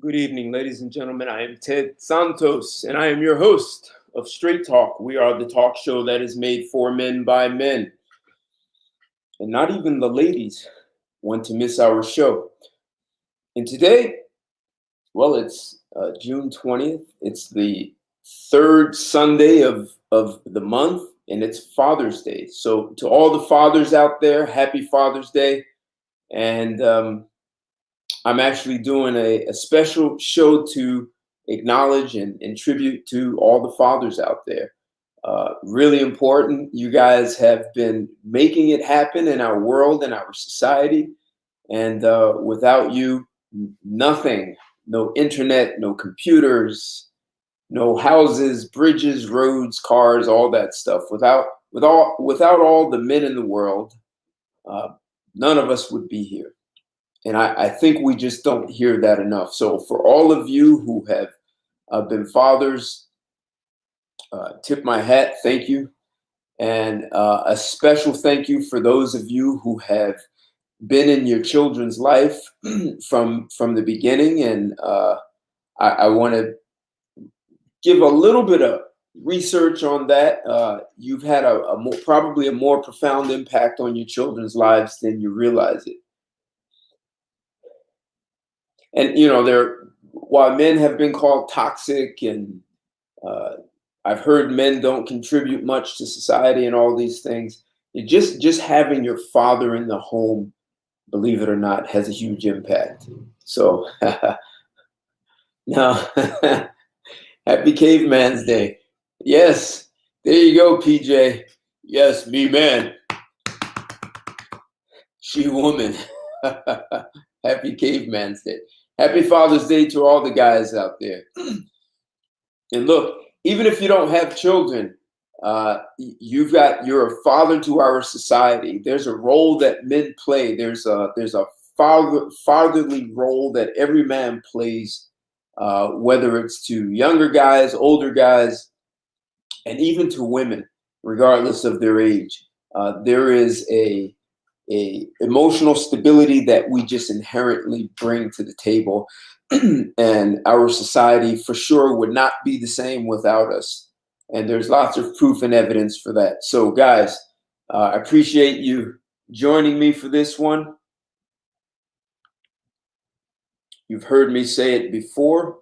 Good evening, ladies and gentlemen. I am Ted Santos, and I am your host of Straight Talk. We are the talk show that is made for men by men. And not even the ladies want to miss our show. And today, well, it's June 20th. It's the third Sunday of the month, and it's Father's Day. So, to all the fathers out there, happy Father's Day. And I'm actually doing a special show to acknowledge and tribute to all the fathers out there. Really important. You guys have been making it happen in our world and our society. And without you, nothing. No internet, no computers, no houses, bridges, roads, cars, all that stuff. Without all the men in the world, uh, none of us would be here. And I think we just don't hear that enough. So for all of you who have been fathers, tip my hat, thank you. And a special thank you for those of you who have been in your children's life from the beginning. And I want to give a little bit of research on that. You've had probably a more profound impact on your children's lives than you realize it. And while men have been called toxic, and I've heard men don't contribute much to society and all these things, just having your father in the home, believe it or not, has a huge impact. So now, happy Caveman's Day. Yes, there you go, PJ. Yes, me man, she woman. Happy Caveman's Day. Happy Father's Day to all the guys out there. And look, even if you don't have children, you're a father to our society. There's a role that men play. There's a fatherly role that every man plays, whether it's to younger guys, older guys, and even to women, regardless of their age. There is a emotional stability that we just inherently bring to the table. And our society for sure would not be the same without us. And there's lots of proof and evidence for that. So guys, I appreciate you joining me for this one. You've heard me say it before.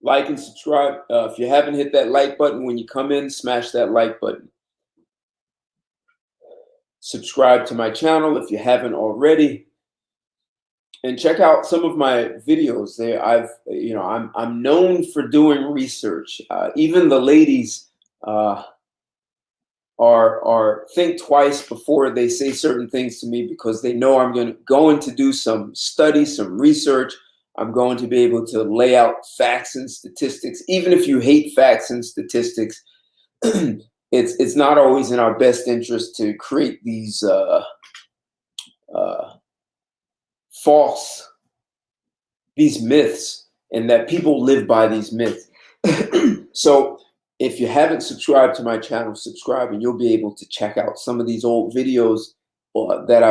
Like and subscribe. If you haven't hit that like button when you come in, smash that like button. Subscribe to my channel if you haven't already, and check out some of my videos. There, I'm known for doing research. Even the ladies are think twice before they say certain things to me, because they know I'm going to do some study, some research. I'm going to be able to lay out facts and statistics. Even if you hate facts and statistics, it's not always in our best interest to create these these myths, and that people live by these myths. So if you haven't subscribed to my channel, subscribe, and you'll be able to check out some of these old videos that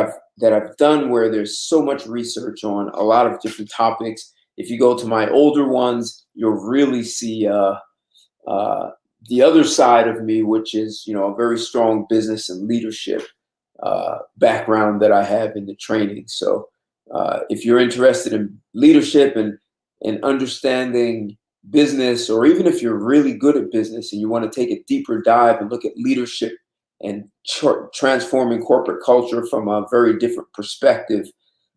I've done, where there's so much research on a lot of different topics. If you go to my older ones, you'll really see the other side of me, which is a very strong business and leadership background that I have in the training. So if you're interested in leadership and understanding business, or even if you're really good at business and you want to take a deeper dive and look at leadership and transforming corporate culture from a very different perspective,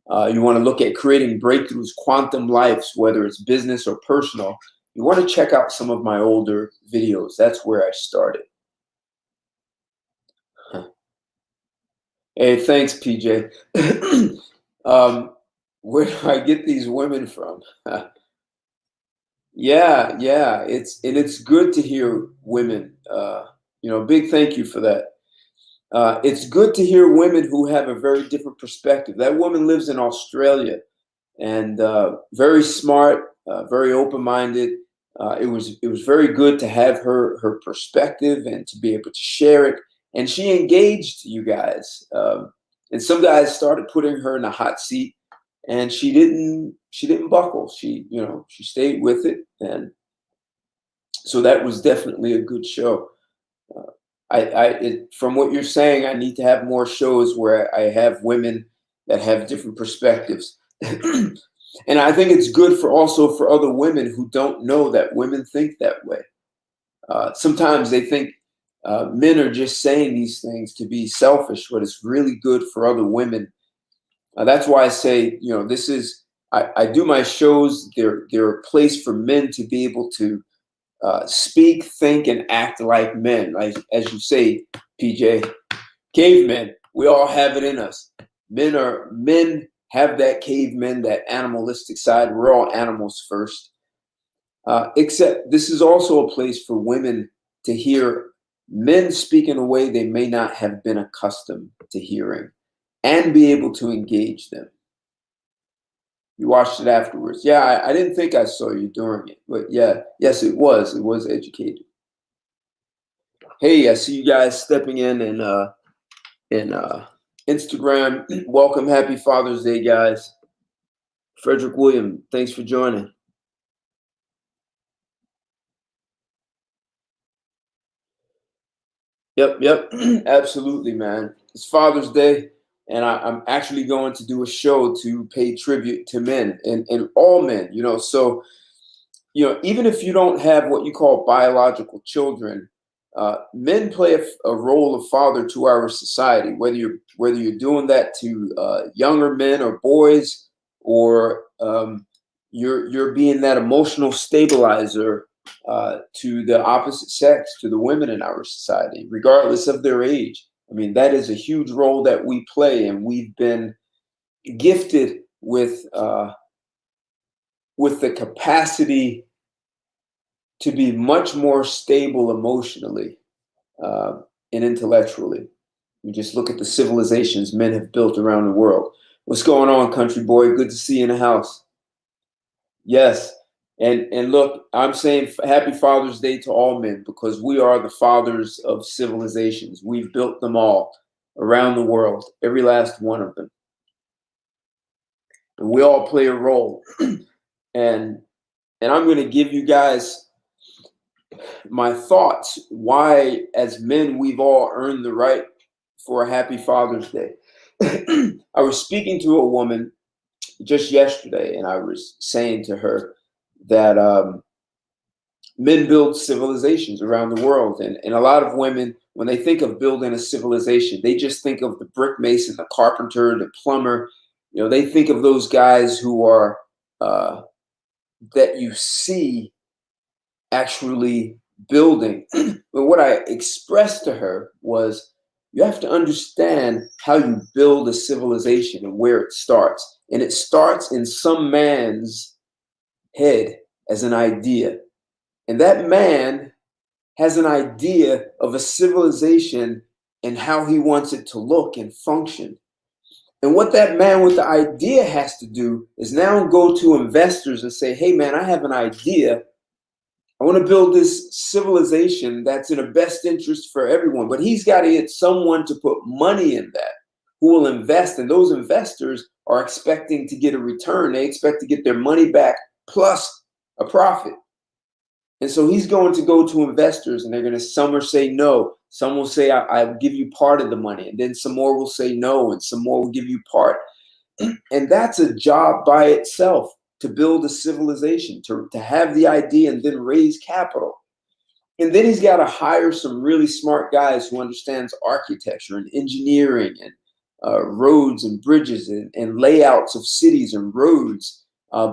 you want to look at creating breakthroughs, quantum lives, whether it's business or personal, you want to check out some of my older videos. That's where I started. Hey, thanks, PJ. Where do I get these women from? Yeah, it's good to hear women. Big thank you for that. It's good to hear women who have a very different perspective. That woman lives in Australia, and very smart, very open-minded, It was very good to have her perspective and to be able to share it. And she engaged you guys. And some guys started putting her in a hot seat, and she didn't buckle. She stayed with it, and so that was definitely a good show. Uh, from what you're saying, I need to have more shows where I have women that have different perspectives. And I think it's good for also for other women who don't know that women think that way. Sometimes they think men are just saying these things to be selfish, but it's really good for other women. That's why I say, I do my shows. They're a place for men to be able to speak, think, and act like men. Like, as you say, PJ, cavemen. We all have it in us. Men have that cavemen, that animalistic side. We're all animals first. Except this is also a place for women to hear men speak in a way they may not have been accustomed to hearing, and be able to engage them. You watched it afterwards. Yeah, I didn't think I saw you during it, but yeah, yes, it was. It was educated. Hey, I see you guys stepping in Instagram. Welcome, happy Father's Day, guys. Frederick William, thanks for joining. Yep, absolutely, man. It's Father's Day, and I'm actually going to do a show to pay tribute to men and all men. So even if you don't have what you call biological children, men play a role of father to our society. Whether you're doing that to younger men or boys, or you're being that emotional stabilizer to the opposite sex, to the women in our society, regardless of their age. I mean, that is a huge role that we play, and we've been gifted with the capacity to be much more stable emotionally and intellectually. You just look at the civilizations men have built around the world. What's going on, country boy? Good to see you in the house. Yes. And look, I'm saying happy Father's Day to all men, because we are the fathers of civilizations. We've built them all around the world, every last one of them. And we all play a role. and I'm going to give you guys my thoughts why, as men, we've all earned the right for a happy Father's Day. I was speaking to a woman just yesterday, and I was saying to her that men build civilizations around the world. And a lot of women, when they think of building a civilization, they just think of the brick mason, the carpenter, the plumber. They think of those guys who are that you see actually building. But what I expressed to her was, you have to understand how you build a civilization and where it starts. And it starts in some man's head as an idea. And that man has an idea of a civilization and how he wants it to look and function. And what that man with the idea has to do is now go to investors and say, hey, man, I have an idea. I want to build this civilization that's in the best interest for everyone. But he's got to get someone to put money in that, who will invest. And those investors are expecting to get a return. They expect to get their money back plus a profit. And so he's going to go to investors, and they're going to, some will say no. Some will say, I'll give you part of the money. And then some more will say no, and some more will give you part. And that's a job by itself, to build a civilization, to have the idea and then raise capital. And then he's got to hire some really smart guys who understands architecture and engineering and roads and bridges and layouts of cities and roads,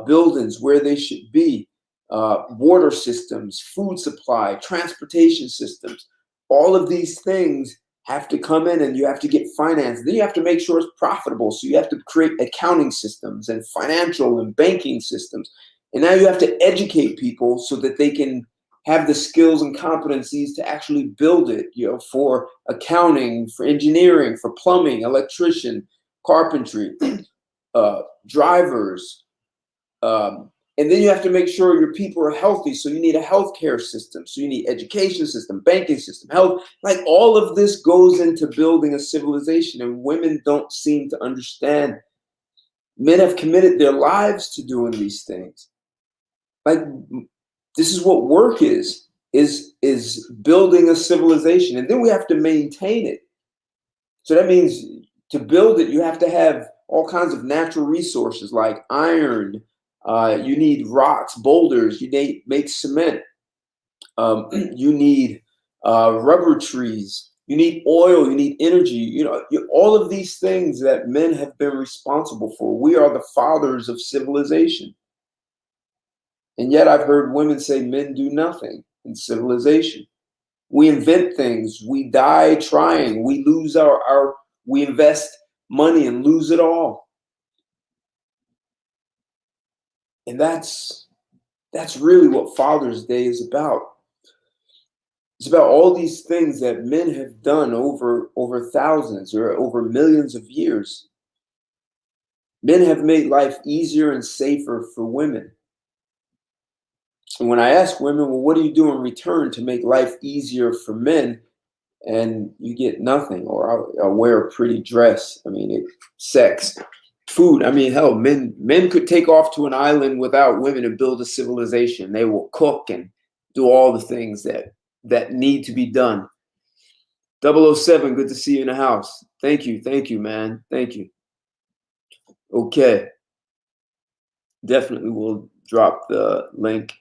buildings where they should be, water systems, food supply, transportation systems. All of these things have to come in, and you have to get finance. Then you have to make sure it's profitable. So you have to create accounting systems and financial and banking systems. And now you have to educate people so that they can have the skills and competencies to actually build it, for accounting, for engineering, for plumbing, electrician, carpentry, drivers, And then you have to make sure your people are healthy. So you need a healthcare system. So you need education system, banking system, health. Like all of this goes into building a civilization, and women don't seem to understand. Men have committed their lives to doing these things. Like this is what work is building a civilization, and then we have to maintain it. So that means to build it, you have to have all kinds of natural resources like iron. You need rocks, boulders. You need make cement. You need rubber trees. You need oil. You need energy. All of these things that men have been responsible for. We are the fathers of civilization. And yet I've heard women say men do nothing in civilization. We invent things. We die trying. We lose we invest money and lose it all. And that's really what Father's Day is about. It's about all these things that men have done over thousands or over millions of years. Men have made life easier and safer for women. And when I ask women, well, what do you do in return to make life easier for men? And you get nothing, or I'll wear a pretty dress. I mean, sex, food. I mean, hell, men could take off to an island without women and build a civilization. They will cook and do all the things that need to be done. 007, good to see you in the house. Thank you, man. Thank you. Okay. Definitely will drop the link.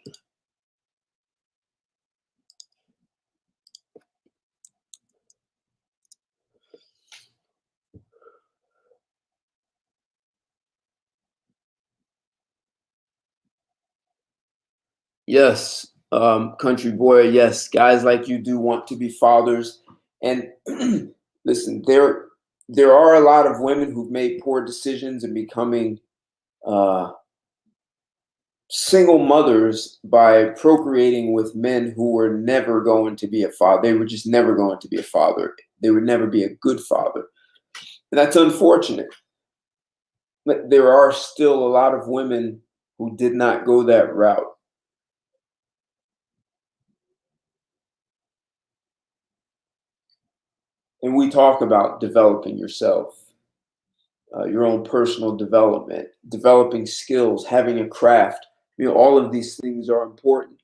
Yes, country boy. Yes, guys like you do want to be fathers. And listen, there are a lot of women who've made poor decisions and becoming single mothers by procreating with men who were never going to be a father. They were just never going to be a father. They would never be a good father. And that's unfortunate. But there are still a lot of women who did not go that route. And we talk about developing yourself, your own personal development, developing skills, having a craft. All of these things are important.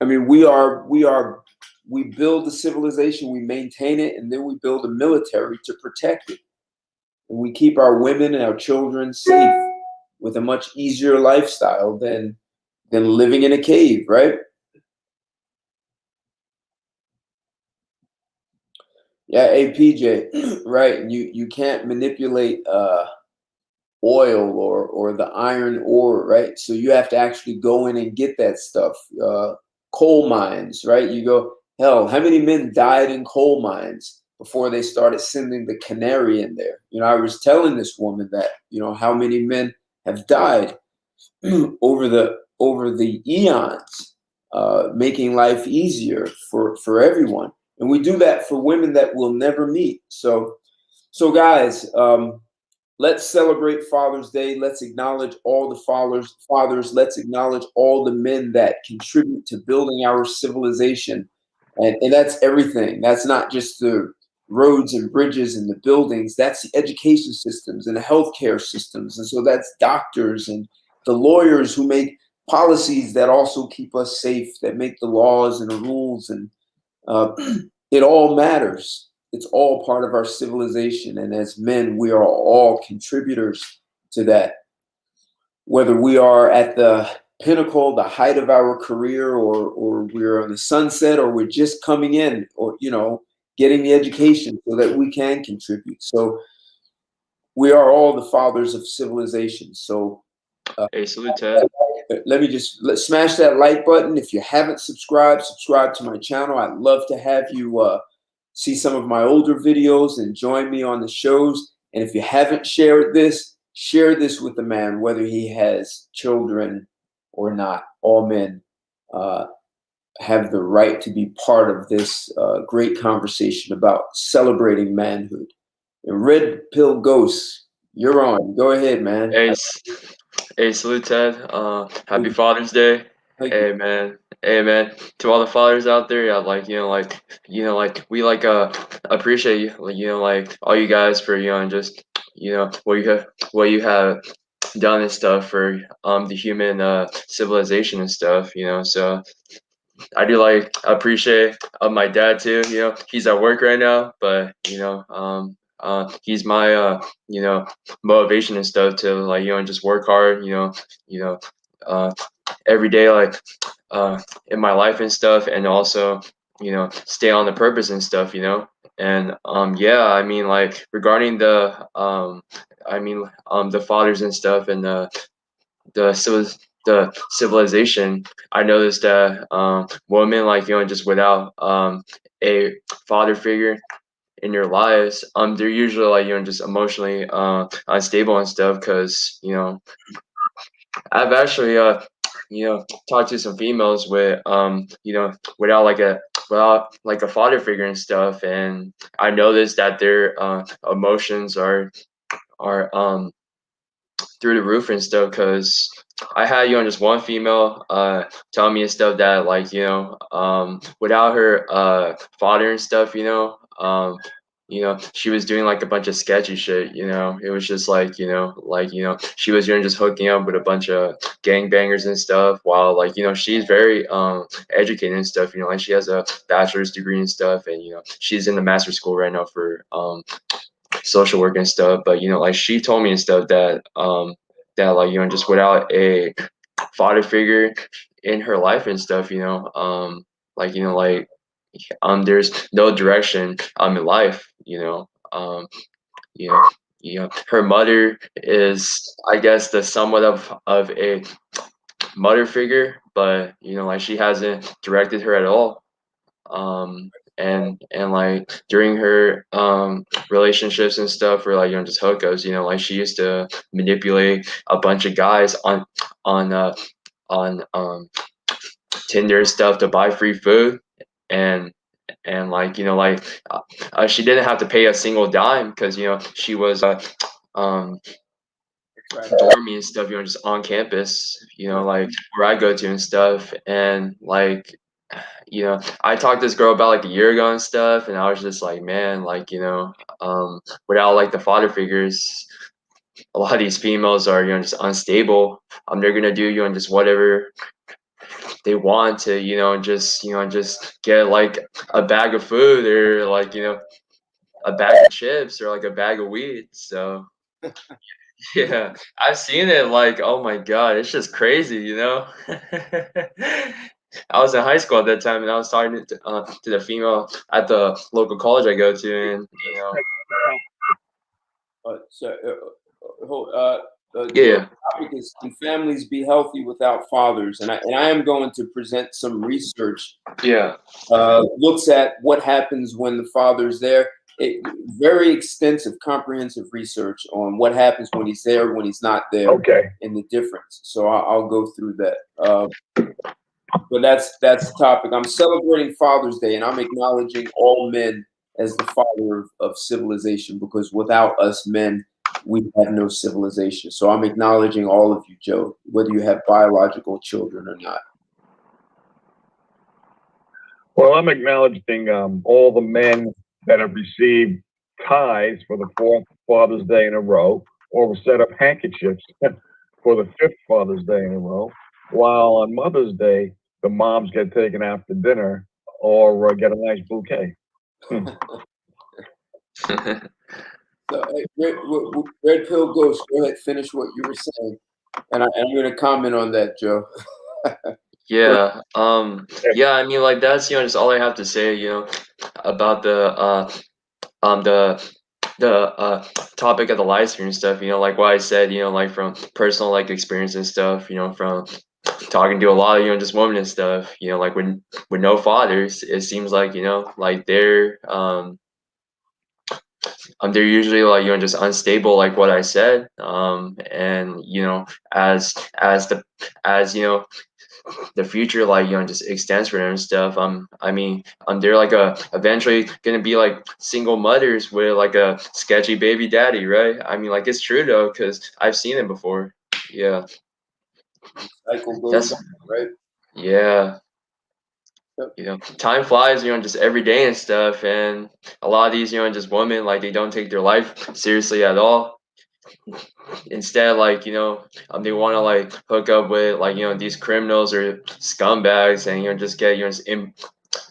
I mean, we build the civilization, we maintain it, and then we build a military to protect it. And we keep our women and our children safe with a much easier lifestyle than living in a cave, right? Yeah, APJ, right? And you can't manipulate oil or the iron ore, right? So you have to actually go in and get that stuff. Coal mines, right? You go, hell, how many men died in coal mines before they started sending the canary in there? I was telling this woman that, how many men have died over the eons, making life easier for everyone. And we do that for women that we'll never meet. So guys, let's celebrate Father's Day. Let's acknowledge all the fathers. Let's acknowledge all the men that contribute to building our civilization. And that's everything. That's not just the roads and bridges and the buildings. That's the education systems and the healthcare systems. And so that's doctors and the lawyers who make policies that also keep us safe, that make the laws and the rules. And it all matters. It's all part of our civilization. And as men, we are all contributors to that. Whether we are at the pinnacle, the height of our career, or we're on the sunset, or we're just coming in, or, getting the education so that we can contribute. So we are all the fathers of civilization. So hey, salute, Ted. Let's smash that like button. If you haven't subscribed to my channel. I'd love to have you see some of my older videos and join me on the shows. And if you haven't shared this, share this with the man, whether he has children or not. All men have the right to be part of this great conversation about celebrating manhood. And Red Pill Ghost, you're on. Go ahead, man. Hey, Hey, salute Ted. Happy Father's Day. Thank you. Hey man. Hey man. To all the fathers out there, yeah, we appreciate you, like all you guys for and just what you have done and stuff for the human civilization and stuff. So I do appreciate my dad too. He's at work right now, but he's my motivation and stuff to just work hard. You know, uh, every day in my life and stuff, and also stay on the purpose and stuff. And yeah, I mean regarding the fathers and stuff and the civil the civilization, I noticed that women just without a father figure in your lives, they're usually just emotionally unstable and stuff. Because I've actually talked to some females with without like a father figure and stuff, and I noticed that their emotions are through the roof and stuff. Because I had just one female tell me and stuff that without her father and stuff, she was doing like a bunch of sketchy shit. It was just she was just hooking up with a bunch of gangbangers and stuff, while she's very educated and stuff. Like she has a bachelor's degree and stuff, and she's in the master's school right now for social work and stuff. But she told me and stuff that just without a father figure in her life and stuff, like there's no direction in life. You know her mother is, I guess, the somewhat of a mother figure, but she hasn't directed her at all. And during her relationships and stuff, or just hookups, she used to manipulate a bunch of guys on uh on Tinder and stuff to buy free food. And she didn't have to pay a single dime, because she was um dormy and stuff, just on campus, where I go to and stuff. And I talked to this girl about like a year ago and stuff, and I was just like, man, without the father figures, a lot of these females are just unstable. They're gonna do just whatever they want to, just get like a bag of food, or a bag of chips, or like a bag of weed. So yeah, I've seen it. Oh my God, it's just crazy. I was in high school at that time, and I was talking to the female at the local college I go to, and So, Joe, yeah, the topic is, can families be healthy without fathers? And I am going to present some research. yeah, Looks at what happens when the father's there. Very extensive, comprehensive research on what happens when he's there, when he's not there, Okay. and the difference. So I'll go through that. But that's the topic. I'm celebrating Father's Day, and I'm acknowledging all men as the father of civilization, because without us men, we have no civilization. So I'm acknowledging all of you, Joe, whether you have biological children or not. Well, I'm acknowledging all the men that have received ties for the fourth Father's Day in a row, or a set of handkerchiefs for the fifth Father's Day in a row, while on Mother's Day, the moms get taken out for dinner or get a nice bouquet. So, hey, Red Pill Ghost, go ahead, finish what you were saying, and I'm going to comment on that, Joe. yeah, yeah. I mean, that's just all I have to say. About the topic of the live stream and stuff. Like what I said. From personal experience and stuff. From talking to a lot of just women and stuff. When with no fathers, it seems they're usually just unstable, like what I said. And as the future just extends for them and stuff. I mean, they're eventually gonna be single mothers with a sketchy baby daddy, right? I mean, it's true though, because I've seen it before. Yeah. Cycle goes That's on, right? yeah. Yep. Time flies, just every day and stuff. And a lot of these, just women, like, they don't take their life seriously at all. Instead, like, they want to, like, hook up with, like, these criminals or scumbags and, just get,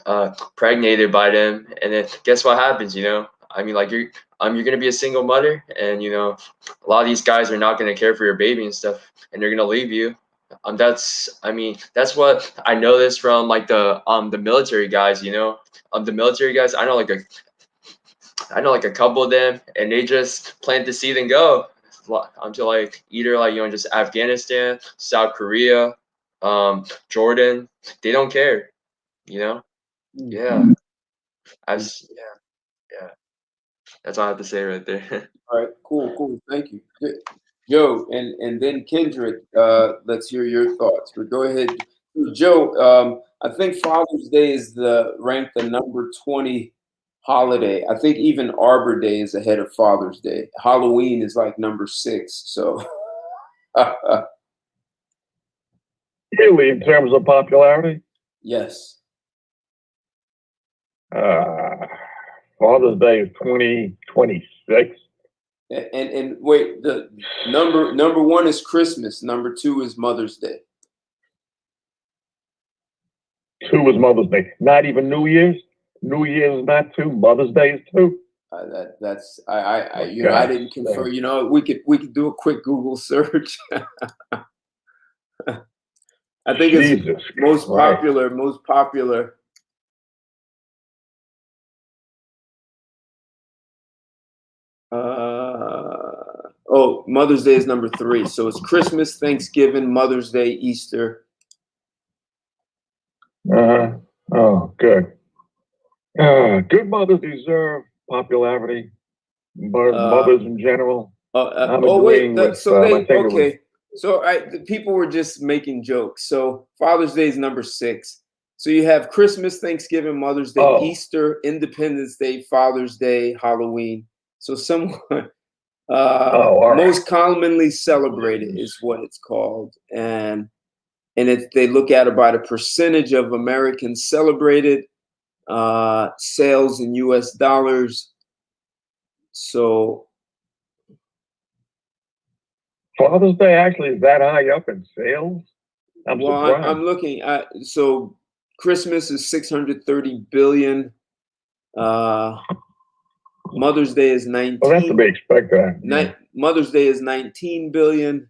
impregnated by them. And then guess what happens, I mean, like, you're gonna be a single mother, and a lot of these guys are not gonna care for your baby and stuff, and they're gonna leave you. That's what I noticed from, like, the military guys. The military guys, I know like a couple of them, and they just plan to see them go until, like, either, like, just Afghanistan, South Korea, Jordan. They don't care, you know. Yeah, yeah. That's all I have to say right there. All right, cool. Thank you. Good. Joe, and then Kendrick, let's hear your thoughts. But go ahead. Joe, I think Father's Day is ranked the number 20 holiday. I think even Arbor Day is ahead of Father's Day. Halloween is like number 6. So Really, in terms of popularity, yes. Father's Day is 2026. And wait, the number 1 is Christmas. Number 2 is Mother's Day. 2 is Mother's Day. Not even New Year's. New Year's is not 2. Mother's Day is 2. That's I I didn't confer. We could do a quick Google search. I think Jesus it's most Christ. popular. Mother's Day is number 3. So it's Christmas, Thanksgiving, Mother's Day, Easter. Oh, good. Good mothers deserve popularity, but mothers in general. I'm agreeing with. The people were just making jokes. So Father's Day is number 6. So you have Christmas, Thanksgiving, Mother's Day, Easter, Independence Day, Father's Day, Halloween. So someone most commonly celebrated is what it's called, and they look at it by the percentage of Americans celebrated, sales in U.S. dollars. So Father's Day actually is that high up in sales? I'm surprised. I'm looking at, so Christmas is 630 billion. Mother's Day is 19. Well, that's to be expected. Mother's Day is 19 billion,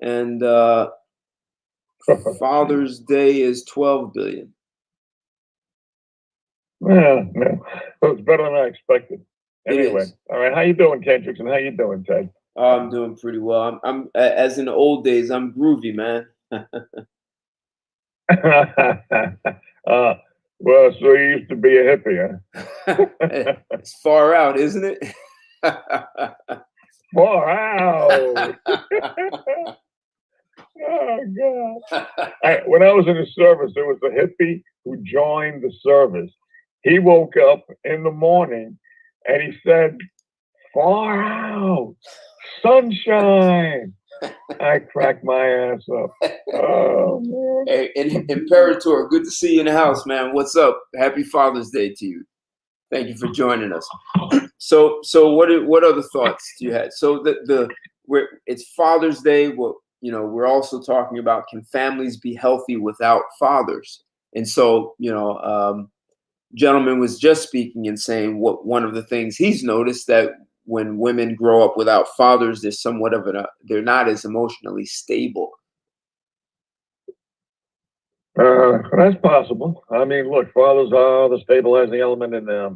and Father's Day is 12 billion. Yeah, it's better than I expected. Anyway, all right. How you doing, Kendrick? And how you doing, Ted? I'm doing pretty well. I'm as in the old days. I'm groovy, man. Well, so you used to be a hippie, huh? It's far out, isn't it? Far out. Oh God! When I was in the service, there was a hippie who joined the service. He woke up in the morning and he said, "Far out, sunshine." I cracked my ass up. Oh man! Hey, Imperator, good to see you in the house, man. What's up? Happy Father's Day to you. Thank you for joining us. So what other thoughts do you have? So it's Father's Day. We're also talking about, can families be healthy without fathers? And so, gentleman was just speaking and saying what one of the things he's noticed, that when women grow up without fathers, they're not as emotionally stable. That's possible. I mean, look, fathers are the stabilizing element in a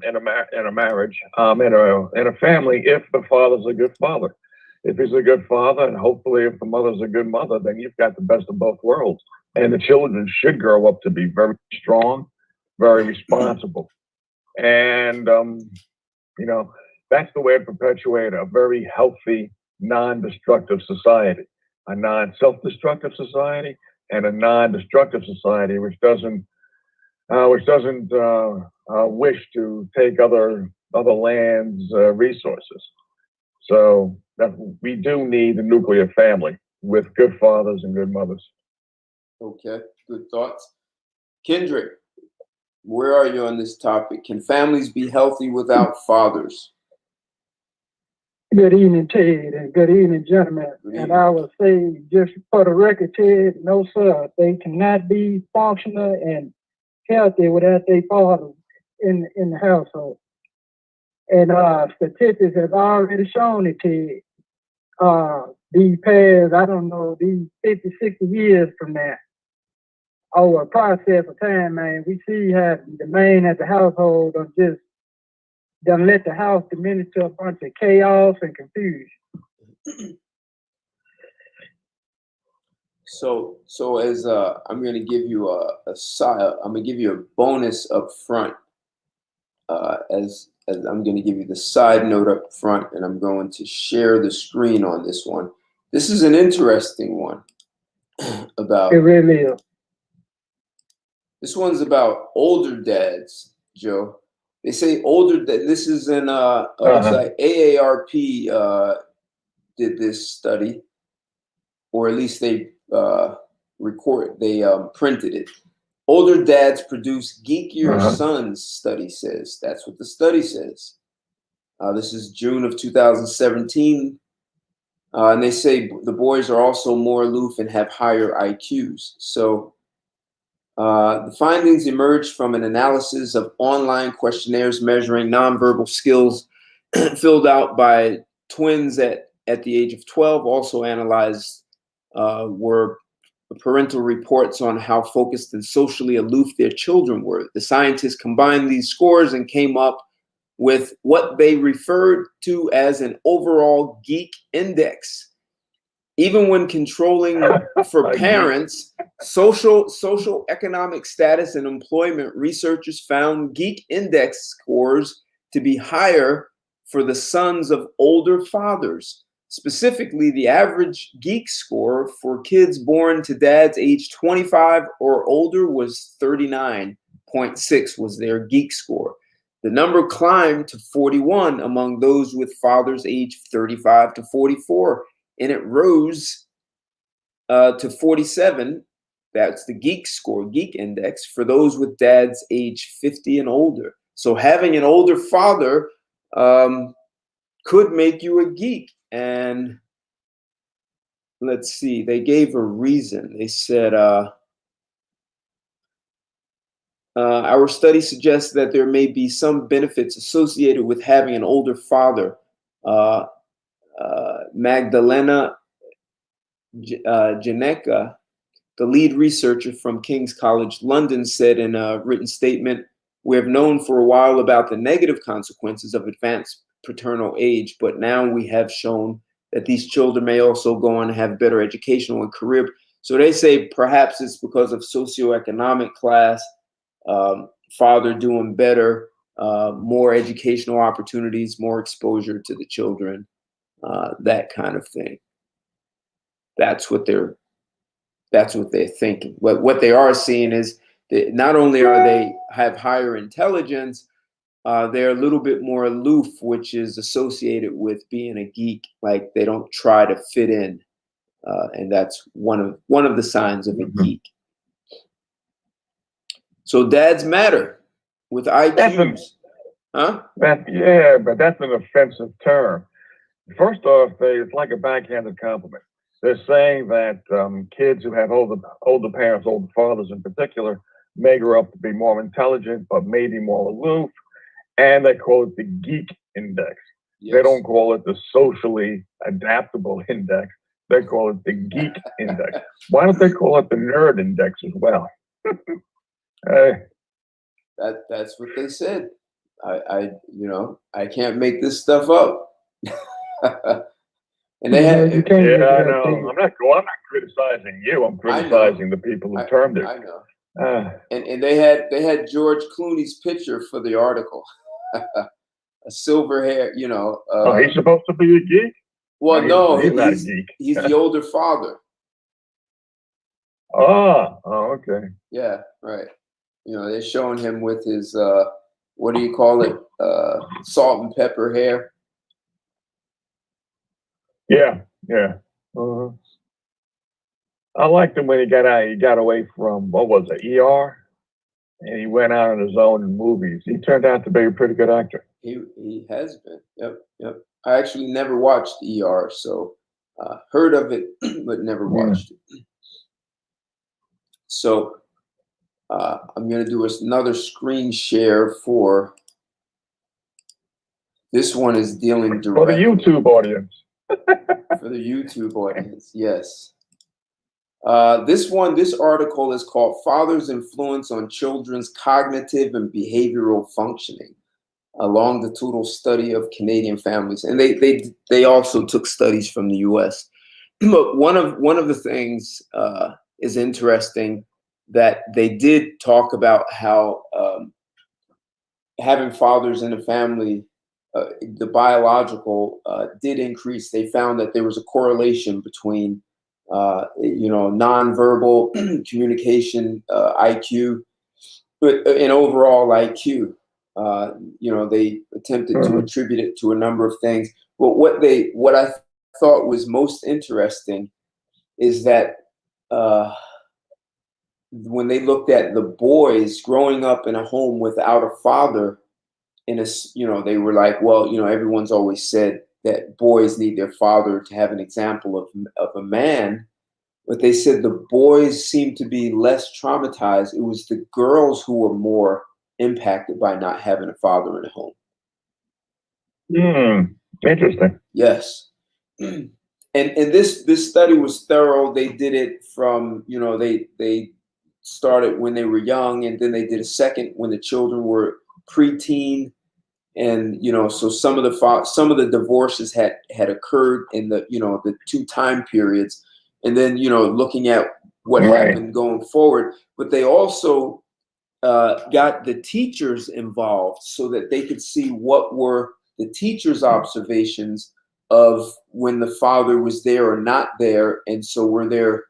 marriage, in a family. If the father's a good father, if he's a good father, and hopefully if the mother's a good mother, then you've got the best of both worlds. And the children should grow up to be very strong, very responsible, and that's the way to perpetuate a very healthy, non-destructive society, a non-self-destructive society, and a non-destructive society which doesn't wish to take other lands' resources. So we do need the nuclear family. with good fathers and good mothers. Okay, good thoughts. Kendrick, where are you on this topic? Can families be healthy without fathers? Good evening, Ted, and good evening, gentlemen. Good And evening. I will say, just for the record, Ted, no, sir, they cannot be functional and healthy without their father in the household. And statistics have already shown it, Ted. These past, I don't know, these 50, 60 years from now, over a process of time, man, we see how the man at the household done let the house diminish to a bunch of chaos and confusion. So as I'm going to give you a side, I'm going to give you a bonus up front. As I'm going to give you the side note up front, and I'm going to share the screen on this one. This is an interesting one about. It really is. This one's about older dads, Joe. They say older dad. This is in website AARP did this study, or at least they printed it. Older dads produce geekier sons, study says. That's what the study says. This is June of 2017. And they say the boys are also more aloof and have higher IQs. So the findings emerged from an analysis of online questionnaires measuring nonverbal skills filled out by twins at the age of 12. Also analyzed were parental reports on how focused and socially aloof their children were. The scientists combined these scores and came up with what they referred to as an overall geek index. Even when controlling for parents, social economic status and employment, researchers found geek index scores to be higher for the sons of older fathers. Specifically, the average geek score for kids born to dads age 25 or older was 39.6 was their geek score. The number climbed to 41 among those with fathers aged 35 to 44. And it rose to 47. That's the geek score, geek index, for those with dads age 50 and older. So having an older father could make you a geek. And let's see, they gave a reason. They said, our study suggests that there may be some benefits associated with having an older father. Magdalena Janeka, the lead researcher from King's College London, said in a written statement, "We have known for a while about the negative consequences of advanced paternal age, but now we have shown that these children may also go on to have better educational and career." So they say perhaps it's because of socioeconomic class, father doing better, more educational opportunities, more exposure to the children, that kind of thing. That's what they're thinking. What they are seeing is that not only are they have higher intelligence, they're a little bit more aloof, which is associated with being a geek. Like they don't try to fit in, and that's one of the signs of a geek. So dads matter with IQs, huh? But that's an offensive term. First off, it's like a backhanded compliment. They're saying that kids who have older parents, older fathers in particular, may grow up to be more intelligent, but maybe more aloof, and they call it the geek index. Yes. They don't call it the socially adaptable index. They call it the geek index. Why don't they call it the nerd index as well? That's what they said. I can't make this stuff up. And they had, I know. I'm not criticizing you. I'm criticizing the people who termed it. I know. And they had George Clooney's picture for the article. A silver hair, he's supposed to be a geek? Well, no, he's not a geek. He's the older father. Oh, okay. Yeah, right. They're showing him with his what do you call it? Salt and pepper hair. Yeah. Uh-huh. I liked him when he got out. He got away from what was it, ER, and he went out on his own in movies. He turned out to be a pretty good actor. He has been. Yep, yep. I actually never watched ER, so heard of it but never watched it. So I'm going to do another screen share for this one is dealing For the directly YouTube audience. for the YouTube audience. Yes. This article is called "Father's Influence on Children's Cognitive and Behavioral Functioning: A Longitudinal Study of Canadian Families," and they also took studies from the U.S. But one of the things is interesting that they did talk about how having fathers in a family, the biological did increase. They found that there was a correlation between nonverbal communication, IQ, but and overall IQ. They attempted to attribute it to a number of things. But what I thought was most interesting is that when they looked at the boys growing up in a home without a father, they were like, well, everyone's always said that boys need their father to have an example of a man. But they said the boys seemed to be less traumatized. It was the girls who were more impacted by not having a father in the home. Interesting. Yes. And this study was thorough. They did it from, they started when they were young, and then they did a second when the children were preteen. And so some of the divorces had occurred in the two time periods, and then looking at what happened going forward. But they also got the teachers involved so that they could see what were the teachers' observations of when the father was there or not there. And so were there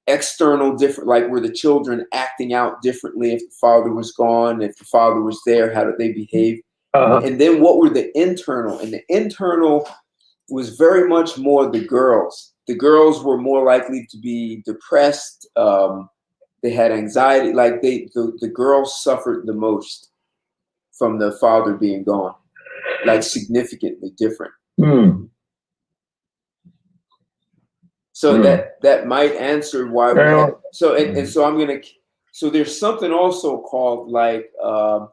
external different, like were the children acting out differently if the father was gone? If the father was there, how did they behave? And then what were the internal? And the internal was very much more the girls. The girls were more likely to be depressed. They had anxiety. Like the girls suffered the most from the father being gone, like significantly different. So that might answer why we had, so there's something also called like I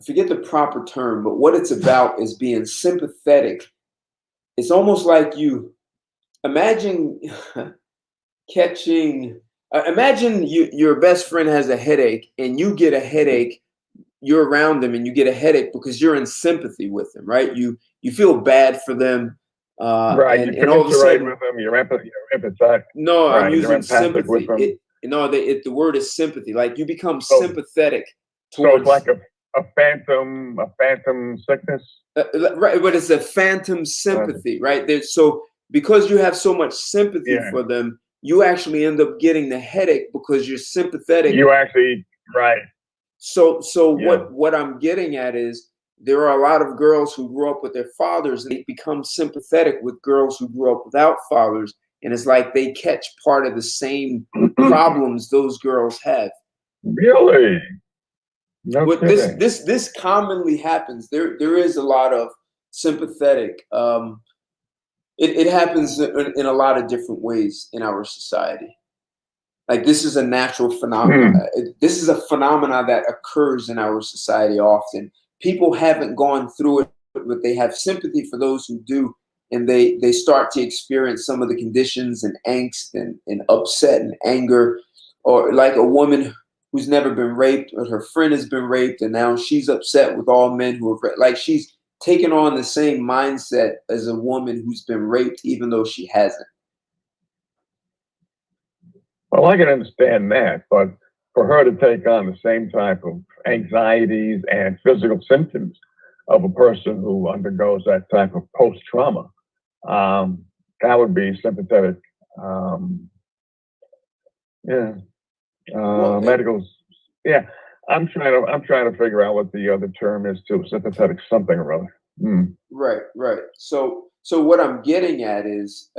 forget the proper term, but what it's about is being sympathetic. It's almost like you imagine imagine your best friend has a headache and you get a headache. You're around them and you get a headache because you're in sympathy with them, right? You feel bad for them. Right, and all of a sudden, with them, you're empathetic. No, right, I'm using sympathy. The word is sympathy. Like you become sympathetic towards. So it's like a phantom sickness. Right, but it's a phantom sympathy, right? So because you have so much sympathy for them, you actually end up getting the headache because you're sympathetic. You actually, right. So what I'm getting at is there are a lot of girls who grew up with their fathers and they become sympathetic with girls who grew up without fathers. And it's like they catch part of the same problems those girls have. Really? No but this commonly happens. There is a lot of sympathetic. It happens in a lot of different ways in our society. Like this is a natural phenomenon. This is a phenomenon that occurs in our society often. People haven't gone through it, but they have sympathy for those who do. And they start to experience some of the conditions and angst and upset and anger. Or like a woman who's never been raped, or her friend has been raped, and now she's upset with all men who have raped. Like she's taken on the same mindset as a woman who's been raped, even though she hasn't. Well, I can understand that, but for her to take on the same type of anxieties and physical symptoms of a person who undergoes that type of post-trauma, that would be sympathetic. Medical. Yeah, I'm trying to figure out what the other term is too. Sympathetic something or other. Right. So So what I'm getting at is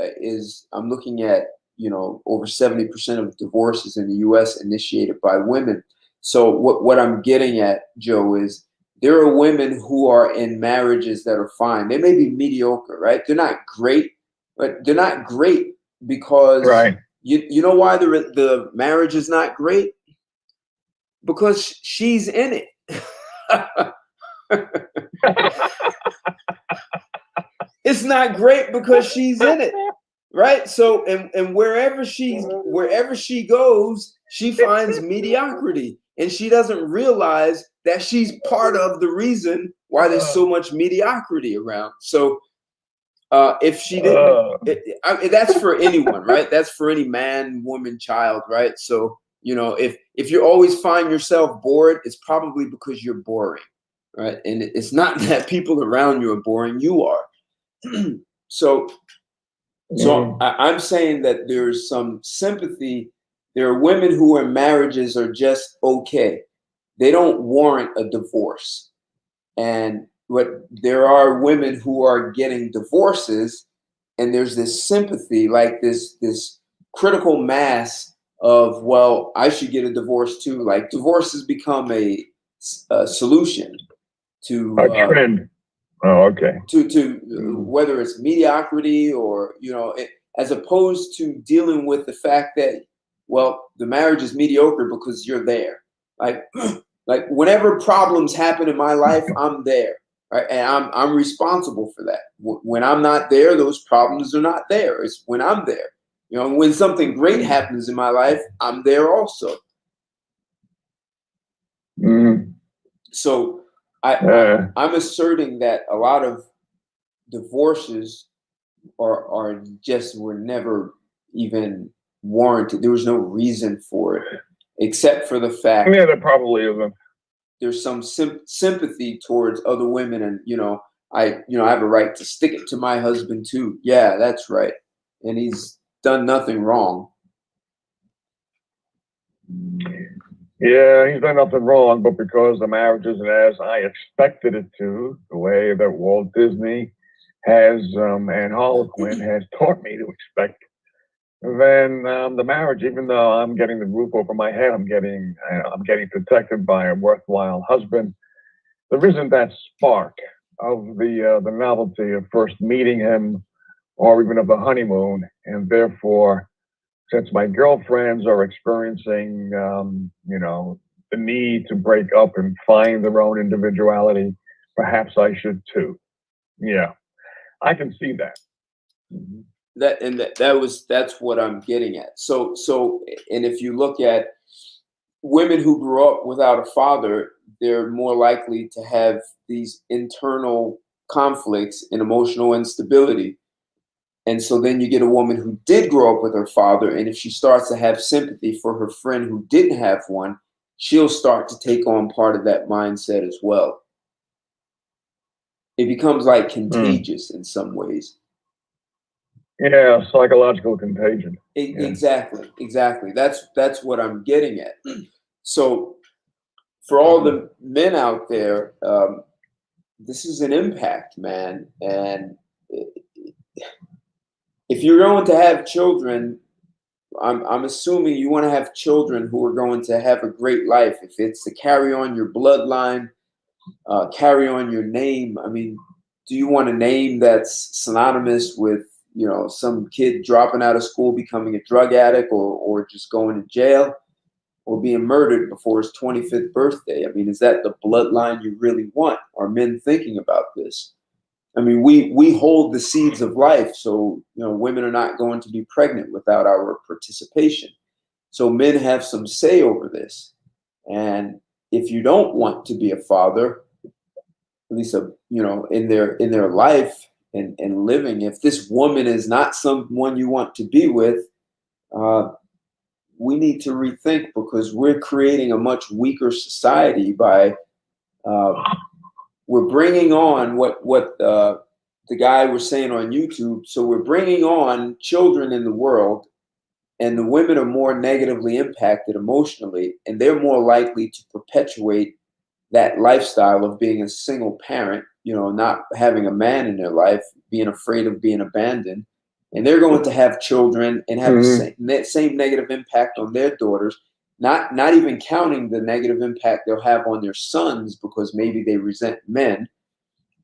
I'm looking at, over 70% of divorces in the U.S. initiated by women. So what I'm getting at, Joe, is there are women who are in marriages that are fine. They may be mediocre, right? They're not great, but they're not great because Right. you know why the marriage is not great? Because she's in it. It's not great because she's in it, right? So and wherever she goes, she finds mediocrity, and she doesn't realize that she's part of the reason why there's so much mediocrity around. So if she didn't, that's for anyone, right? That's for any man, woman, child, right? So if you always find yourself bored, it's probably because you're boring, right? And it's not that people around you are boring; you are. So I'm saying that there's some sympathy. There are women who in marriages are just okay. They don't warrant a divorce. But there are women who are getting divorces, and there's this sympathy, like this critical mass of, well, I should get a divorce too. Like divorce has become a solution to a trend. Oh, okay. To whether it's mediocrity or as opposed to dealing with the fact that, well, the marriage is mediocre because you're there. Like whenever problems happen in my life, I'm there, right? And I'm responsible for that. When I'm not there, those problems are not there. It's when I'm there. When something great happens in my life, I'm there also. So I'm asserting that a lot of divorces were never even warranted. There was no reason for it, except for the fact there probably isn't. There's some sympathy towards other women, and I have a right to stick it to my husband too. Yeah, that's right, and he's done nothing wrong. Yeah, he's done nothing wrong, but because the marriage isn't as I expected it to, the way that Walt Disney has and Harlequin has taught me to expect, then the marriage, even though I'm getting the roof over my head, I'm getting protected by a worthwhile husband, there isn't that spark of the novelty of first meeting him, or even of the honeymoon, and therefore, since my girlfriends are experiencing, the need to break up and find their own individuality, perhaps I should too. Yeah, I can see that. That's what I'm getting at. So, and if you look at women who grew up without a father, they're more likely to have these internal conflicts and emotional instability. And so then you get a woman who did grow up with her father, and if she starts to have sympathy for her friend who didn't have one, she'll start to take on part of that mindset as well. It becomes like contagious in some ways. Yeah, psychological contagion. Exactly. That's what I'm getting at. So for all the men out there, this is an impact, man. And if you're going to have children, I'm assuming you want to have children who are going to have a great life. If it's to carry on your bloodline, carry on your name. I mean, do you want a name that's synonymous with, some kid dropping out of school, becoming a drug addict, or just going to jail, or being murdered before his 25th birthday? I mean, is that the bloodline you really want? Are men thinking about this? I mean, we hold the seeds of life, so women are not going to be pregnant without our participation. So men have some say over this. And if you don't want to be a father, at least in their life and living, if this woman is not someone you want to be with, we need to rethink, because we're creating a much weaker society by we're bringing on what the guy was saying on YouTube. So we're bringing on children in the world, and the women are more negatively impacted emotionally, and they're more likely to perpetuate that lifestyle of being a single parent, not having a man in their life, being afraid of being abandoned, and they're going to have children and have the same negative impact on their daughters. Not even counting the negative impact they'll have on their sons because maybe they resent men.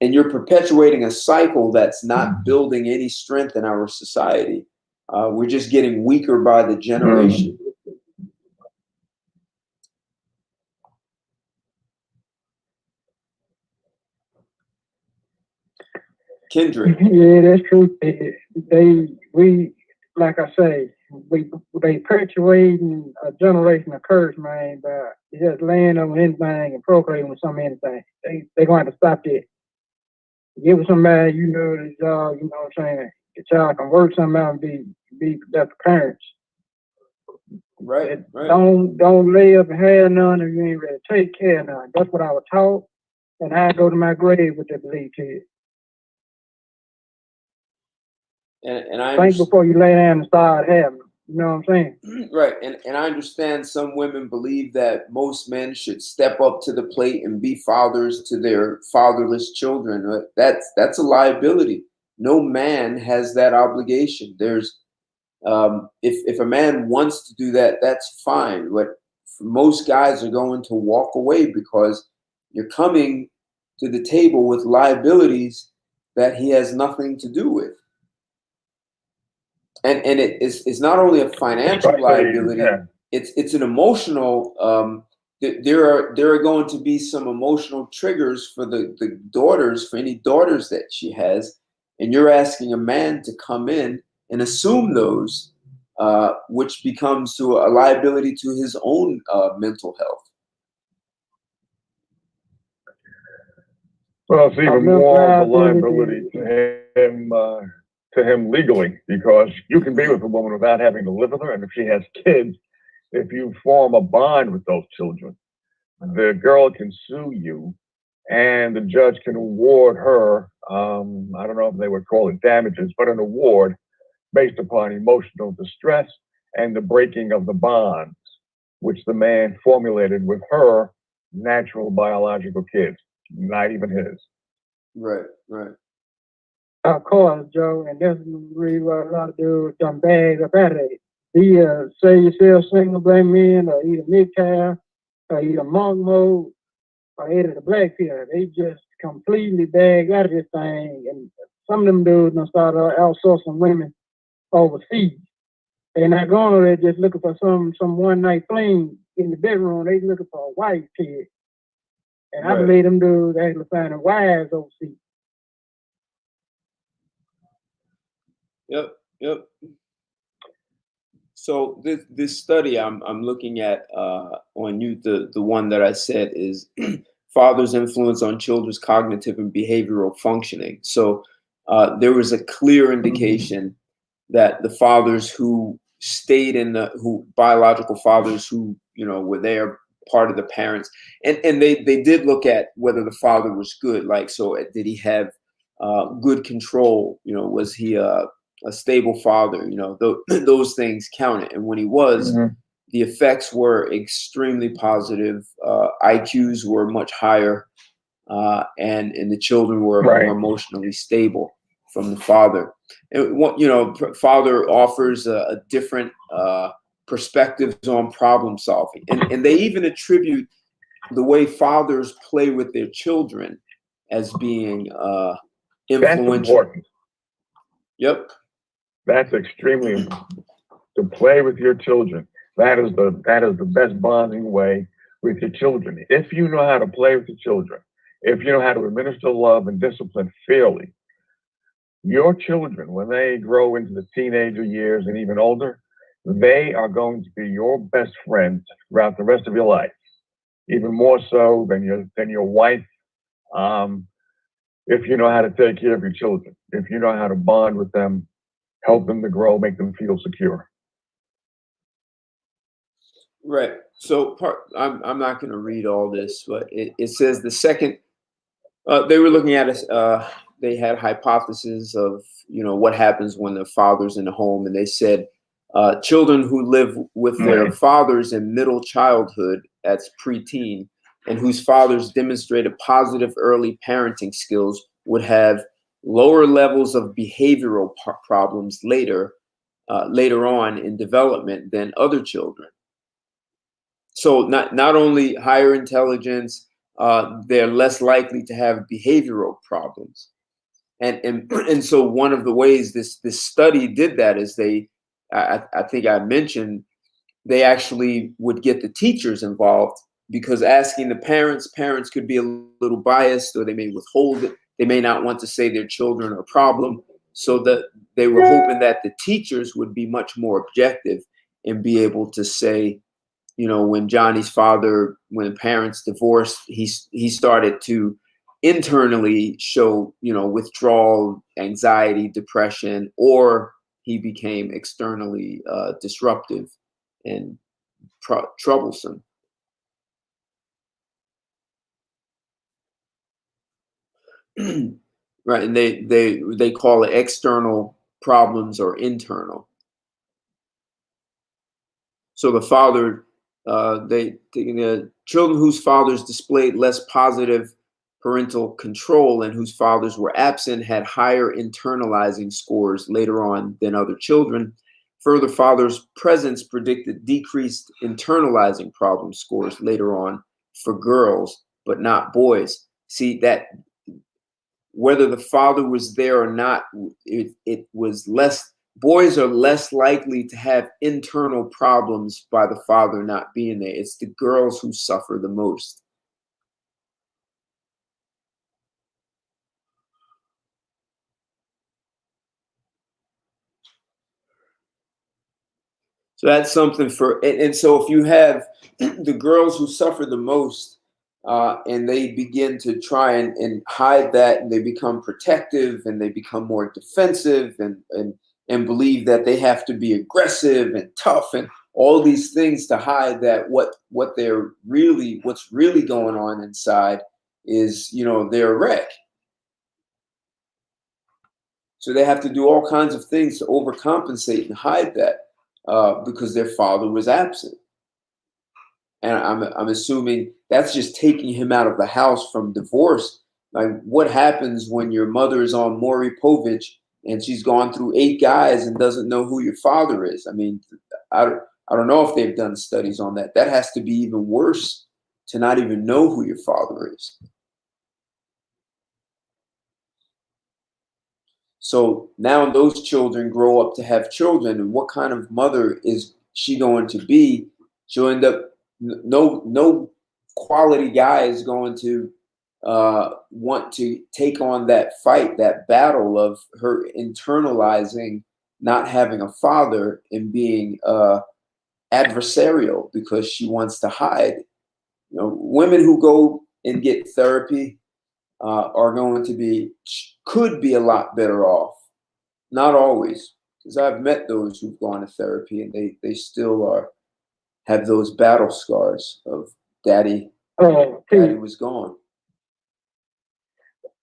And you're perpetuating a cycle that's not building any strength in our society. We're just getting weaker by the generation. Kendrick. Yeah, that's true. We, like I say, they perpetuating a generation of curse, man, but just laying on anything and procreating with some anything. They gonna have to stop that. Give it somebody, the job, you know what I'm saying? The child can work something out and be productive parents. Right. Don't lay up and have none if you ain't ready to take care of none. That's what I was taught, and I go to my grave with that belief, kid. And I think before you lay down and start having them. You know what I'm saying? Right. And I understand some women believe that most men should step up to the plate and be fathers to their fatherless children. That's a liability. No man has that obligation. There's if a man wants to do that, that's fine. But most guys are going to walk away because you're coming to the table with liabilities that he has nothing to do with. And it's not only a financial liability, it's an emotional. There are going to be some emotional triggers for the daughters, for any daughters that she has, and you're asking a man to come in and assume those, which becomes to a liability to his own mental health. Well, it's even more of a liability to him legally, because you can be with a woman without having to live with her, and if she has kids, if you form a bond with those children, the girl can sue you, and the judge can award her, I don't know if they would call it damages, but an award based upon emotional distress and the breaking of the bonds which the man formulated with her natural biological kids, not even his. Right. Of course, Joe, and that's really what a lot of dudes done bags up out of it. Say yourself single black men, or either mid-calf, or either monk mode, or either the black pill. They just completely bag out of this thing, and some of them dudes done start outsourcing women overseas. They're not going over there just looking for some one-night fling in the bedroom. They looking for a wife kid. And I believe them dudes actually finding wives overseas. Yep. So this study I'm looking at on you, the one that I said is father's influence on children's cognitive and behavioral functioning. So there was a clear indication that the fathers who stayed biological fathers who were there, part of the parents, and they did look at whether the father was good. Like, so did he have good control? Was he a stable father? Those things counted. And when he was, the effects were extremely positive. IQs were much higher, and the children were more emotionally stable from the father. And father offers a different perspectives on problem solving, and they even attribute the way fathers play with their children as being influential. That's important. Yep. That's extremely important. To play with your children. That is the best bonding way with your children. If you know how to play with your children, if you know how to administer love and discipline fairly, your children, when they grow into the teenager years and even older, they are going to be your best friends throughout the rest of your life, even more so than your wife. If you know how to take care of your children, if you know how to bond with them, help them to grow, make them feel secure. Right. So I'm not going to read all this, but it says the second they were looking at they had hypotheses of what happens when the father's in the home, and they said children who live with their fathers in middle childhood, that's preteen, and whose fathers demonstrated positive early parenting skills would have lower levels of behavioral problems later on in development than other children. So not only higher intelligence, they're less likely to have behavioral problems. And so one of the ways this study did that is I think I mentioned, they actually would get the teachers involved, because asking the parents could be a little biased, or they may withhold it. They may not want to say their children are a problem. So that they were hoping that the teachers would be much more objective and be able to say, when Johnny's father, when the parents divorced, he started to internally show, withdrawal, anxiety, depression, or he became externally disruptive and troublesome. Right, and they call it external problems or internal. So the father, the children whose fathers displayed less positive parental control and whose fathers were absent had higher internalizing scores later on than other children. Further, father's presence predicted decreased internalizing problem scores later on for girls, but not boys. See that whether the father was there or not, it was less. Boys are less likely to have internal problems by the father not being there. It's the girls who suffer the most. So that's something and so if you have the girls who suffer the most, and they begin to try and hide that, and they become protective, and they become more defensive, and believe that they have to be aggressive and tough and all these things to hide that what's really going on inside is, they're a wreck. So they have to do all kinds of things to overcompensate and hide that, because their father was absent. And I'm assuming that's just taking him out of the house from divorce. Like, what happens when your mother is on Maury Povich and she's gone through 8 guys and doesn't know who your father is? I mean, I don't know if they've done studies on that. That has to be even worse, to not even know who your father is. So now those children grow up to have children, and what kind of mother is she going to be? She'll end up, no quality guy is going to want to take on that fight, that battle of her internalizing not having a father and being adversarial because she wants to hide. Women who go and get therapy are going to could be a lot better off. Not always, because I've met those who've gone to therapy and they still have those battle scars of daddy was gone.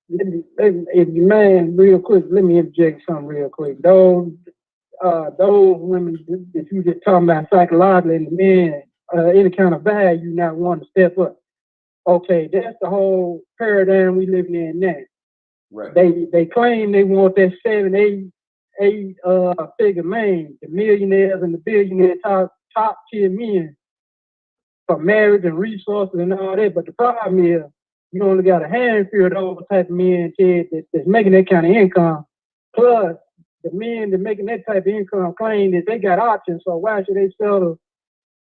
Man, real quick, let me interject something real quick. Those women that you just talking about psychologically, and the men, any kind of value not wanting to step up. Okay, that's the whole paradigm we living in now. Right. They claim they want that 7, 8 figure man, the millionaires and the billionaires, top tier men for marriage and resources and all that. But the problem is, you only got a handful of those type of men, Ted, that's making that kind of income. Plus, the men that making that type of income claim that they got options. So why should they settle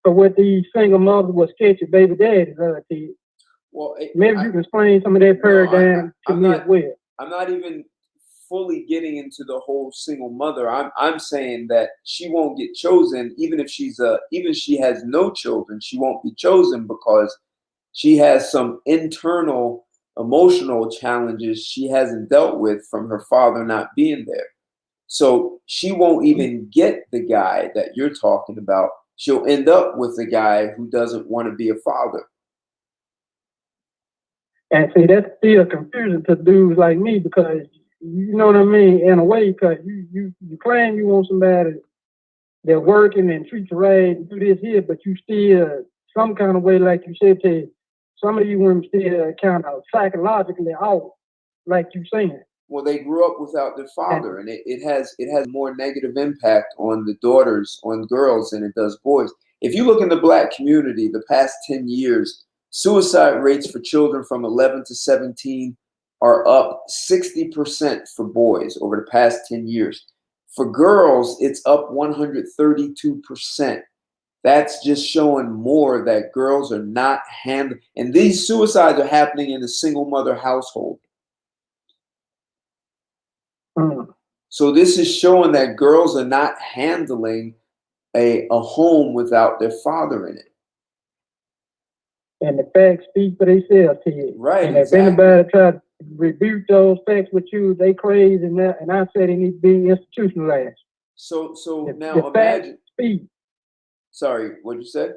for what these single mothers with sketchy baby daddies are, Ted? Well, maybe you can explain some of that paradigm to me as well. I'm not even fully getting into the whole single mother. I'm saying that she won't get chosen, even if she has no children. She won't be chosen because she has some internal emotional challenges she hasn't dealt with from her father not being there. So she won't even get the guy that you're talking about. She'll end up with a guy who doesn't want to be a father. And see, that's still confusing to dudes like me, because you know what I mean, in a way, because you claim you want somebody that's working and treat you right and do this here, but you still some kind of way, like you said, some of you women still kind of psychologically off, like you saying. Well, they grew up without their father, and it has more negative impact on the daughters, on girls, than it does boys. If you look in the Black community, the past 10 years, suicide rates for children from 11 to 17 are up 60% for boys over the past 10 years. For girls, it's up 132%. That's just showing more that girls are not handling, and these suicides are happening in a single mother household. So this is showing that girls are not handling a home without their father in it. And the facts speak for themselves to you. Right. And if anybody try to rebuke those facts with you, they crazy, and I said they need to be institutionalized. So now imagine. Speak. Sorry, what'd you say?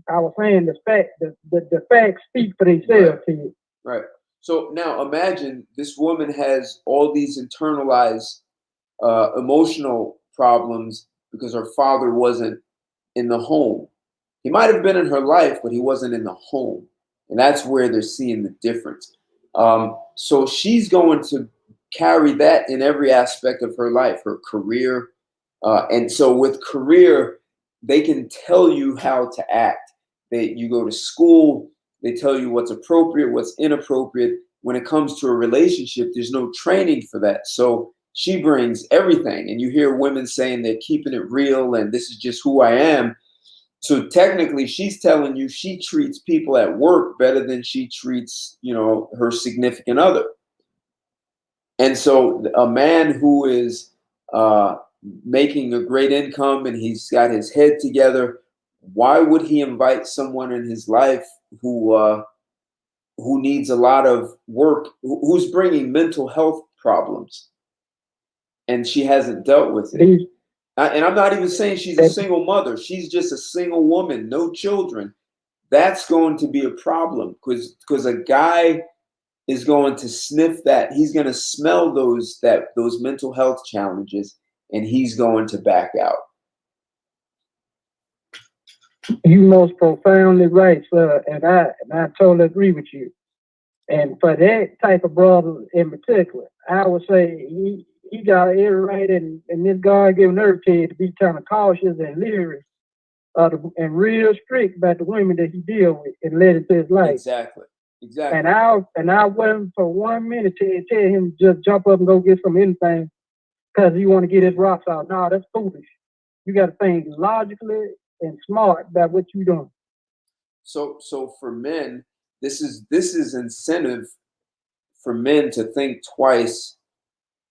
I was saying the facts speak for themselves to you. Right. So now imagine this woman has all these internalized emotional problems because her father wasn't in the home. He might have been in her life, but he wasn't in the home. And that's where they're seeing the difference. So she's going to carry that in every aspect of her life, her career. And so with career, they can tell you how to act. You go to school, they tell you what's appropriate, what's inappropriate. When it comes to a relationship, there's no training for that. So she brings everything. And you hear women saying they're keeping it real and this is just who I am. So technically, she's telling you she treats people at work better than she treats, her significant other. And so a man who is making a great income and he's got his head together, why would he invite someone in his life who needs a lot of work, who's bringing mental health problems, and she hasn't dealt with it? And I'm not even saying she's a single mother. She's just a single woman, no children. That's going to be a problem because a guy is going to sniff that. He's going to smell those mental health challenges, and he's going to back out. You most profoundly right, sir, and I totally agree with you. And for that type of brother in particular, I would say he got every right in this God-given earth to be kind of cautious and leery and real strict about the women that he deal with and let into his life. Exactly. And I wasn't for 1 minute to tell him just jump up and go get some anything because you want to get his rocks out. No, that's foolish. You got to think logically and smart about what you're doing. So for men, this is incentive for men to think twice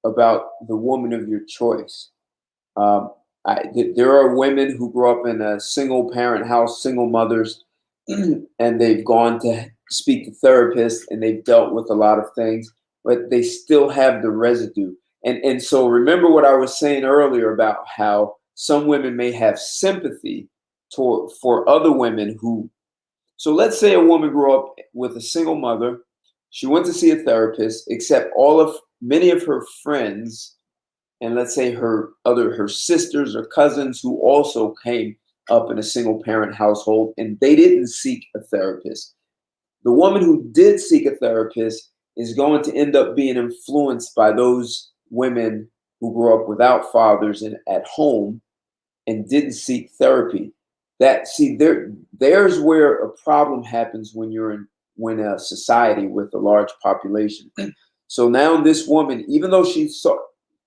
about the woman of your choice. There are women who grew up in a single parent house, single mothers, and they've gone to speak to therapists and they've dealt with a lot of things, but they still have the residue. And so remember what I was saying earlier about how some women may have sympathy for other women who. So let's say a woman grew up with a single mother. She went to see a therapist, except many of her friends, and let's say her sisters or cousins who also came up in a single parent household, and they didn't seek a therapist. The woman who did seek a therapist is going to end up being influenced by those women who grew up without fathers and at home and didn't seek therapy. There's where a problem happens when a society with a large population. So now this woman, even though she sought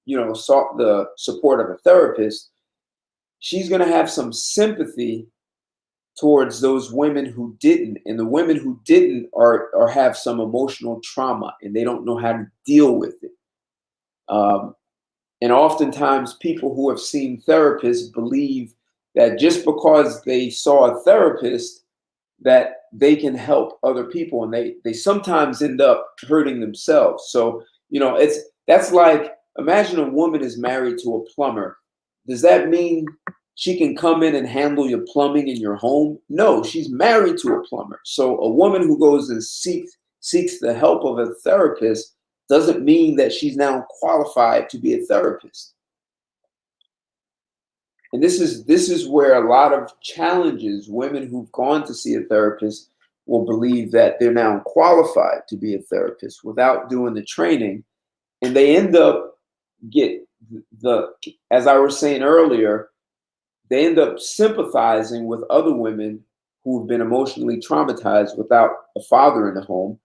the support of a therapist, she's going to have some sympathy towards those women who didn't, and the women who didn't are have some emotional trauma and they don't know how to deal with it. And oftentimes people who have seen therapists believe that just because they saw a therapist that they can help other people, and they sometimes end up hurting themselves. So that's like, imagine a woman is married to a plumber. Does that mean she can come in and handle your plumbing in your home? No, she's married to a plumber. So a woman who goes and seeks the help of a therapist doesn't mean that she's now qualified to be a therapist. And this is where a lot of challenges, women who've gone to see a therapist will believe that they're now qualified to be a therapist without doing the training, and they end up as I was saying earlier, they end up sympathizing with other women who've been emotionally traumatized without a father in the home,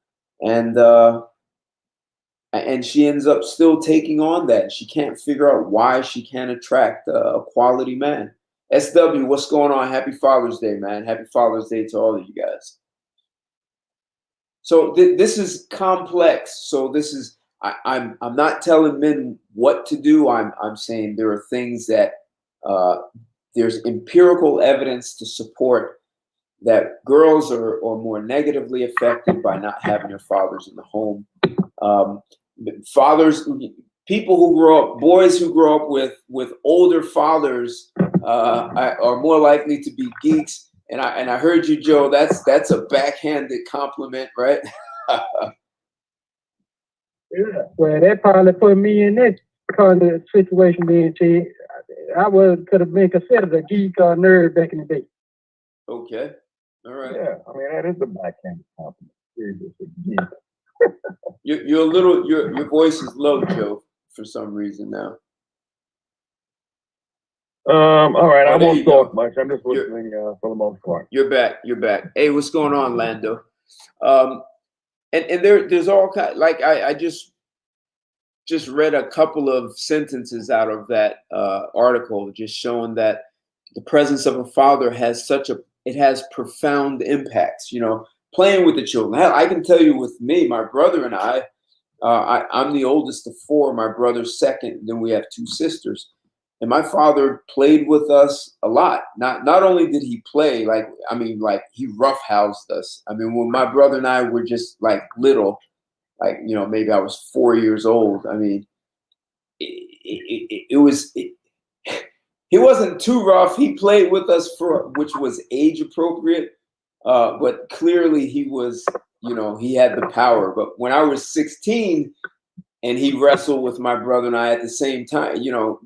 and she ends up still taking on that. She can't figure out why she can't attract a quality man. SW, what's going on? Happy Father's Day, man. Happy Father's Day to all of you guys. So this is complex. So this is I'm not telling men what to do. I'm saying there are things that there's empirical evidence to support that girls are more negatively affected by not having their fathers in the home. Fathers, people who grow up, boys who grow up with older fathers are more likely to be geeks. And I heard you, Joe. That's a backhanded compliment, right? Yeah. Well, that probably put me in that kind of situation. Then, I could have been considered a geek or nerd back in the day. Okay. All right. Yeah, I mean, that is a backhand compliment. You're just a geek. You're a little. Your voice is low, Joe, for some reason now. All right, I there won't you go. talk much. I'm just listening for the most part. You're back. You're back. Hey, what's going on, Lando? And there's all kind. Like I just read a couple of sentences out of that article, just showing that the presence of a father has profound impacts. You know, playing with the children. Hell, I can tell you, with me, my brother and I'm the oldest of four. My brother's second. And then we have two sisters. And my father played with us a lot. Not only did he play, like he roughhoused us. I mean, when my brother and I were just like little, like, you know, maybe I was 4 years old. I mean, he wasn't too rough. He played with us which was age appropriate. But clearly he was, you know, he had the power. But when I was 16 and he wrestled with my brother and I at the same time, you know,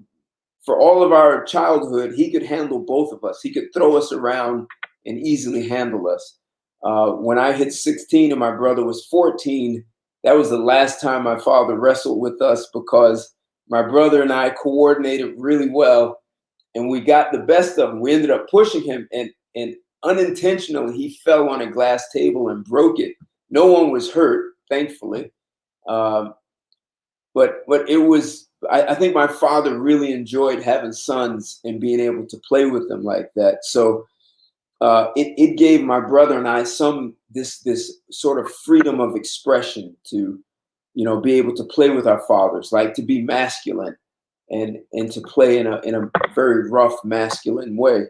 for all of our childhood, he could handle both of us. He could throw us around and easily handle us. When I hit 16 and my brother was 14, that was the last time my father wrestled with us, because my brother and I coordinated really well and we got the best of him. We ended up pushing him, and unintentionally he fell on a glass table and broke it. No one was hurt, thankfully. But it was, I think my father really enjoyed having sons and being able to play with them like that. So it gave my brother and I this sort of freedom of expression to, you know, be able to play with our fathers, like to be masculine and to play in a very rough masculine way.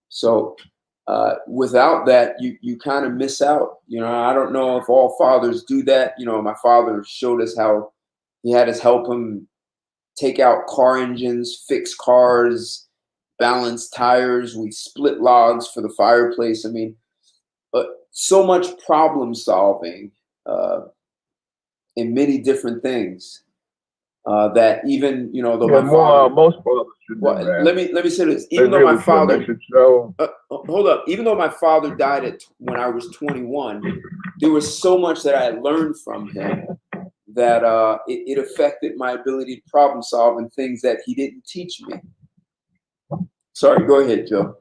So without that, you kind of miss out. You know, I don't know if all fathers do that. You know, my father showed us how he had us help him take out car engines, fix cars, balance tires. We split logs for the fireplace. I mean, but so much problem solving in many different things that even, you know, though my father, most fathers should do that. let me say this. They Even though really my father, they should show. Hold up. Even though my father died when I was 21, there was so much that I had learned from him that it affected my ability to problem solve and things that he didn't teach me. Sorry, go ahead, Joe.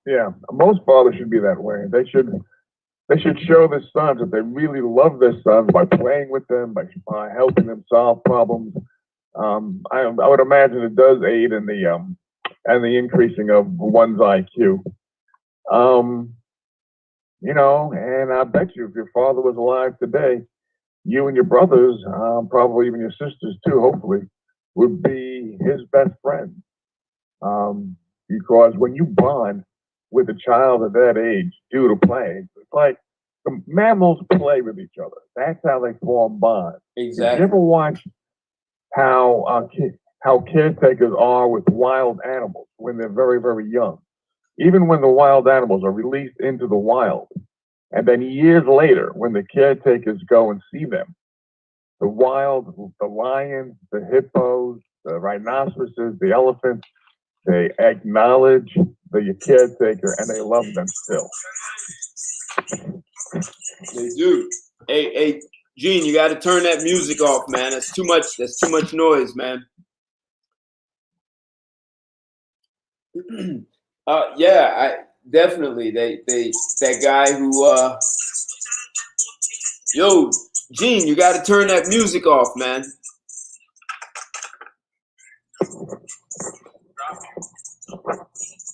Yeah, most fathers should be that way. They should show their sons that they really love their sons by playing with them, by helping them solve problems. I would imagine it does aid in the increasing of one's IQ. You know, and I bet you if your father was alive today, you and your brothers, probably even your sisters too, hopefully, would be his best friends. Because when you bond with a child at that age due to play, it's like the mammals play with each other. That's how they form bonds. Exactly. Did you ever watch how caretakers are with wild animals when they're very, very young? Even when the wild animals are released into the wild, and then years later, when the caretakers go and see them, the lions, the hippos, the rhinoceroses, the elephants, they acknowledge they're your caretaker, and they love them still. They do. Hey, Gene, you got to turn that music off, man. That's too much. That's too much noise, man. Yeah, I definitely. That guy who yo, Gene, you got to turn that music off, man.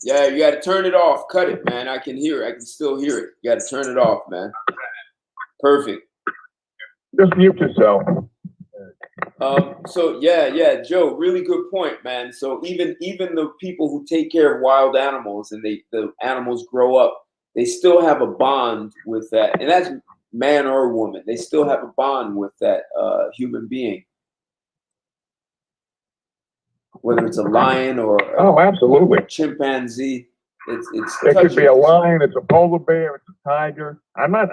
Yeah, you got to turn it off. Cut it, man. I can hear it. I can still hear it. You got to turn it off, man. Perfect. Just mute yourself. So yeah, Joe, really good point, man. So even the people who take care of wild animals and the animals grow up, they still have a bond with that, and that's man or woman. They still have a bond with that human being, whether it's a lion or absolutely, a chimpanzee. It could be a lion, it's a polar bear, it's a tiger. I'm not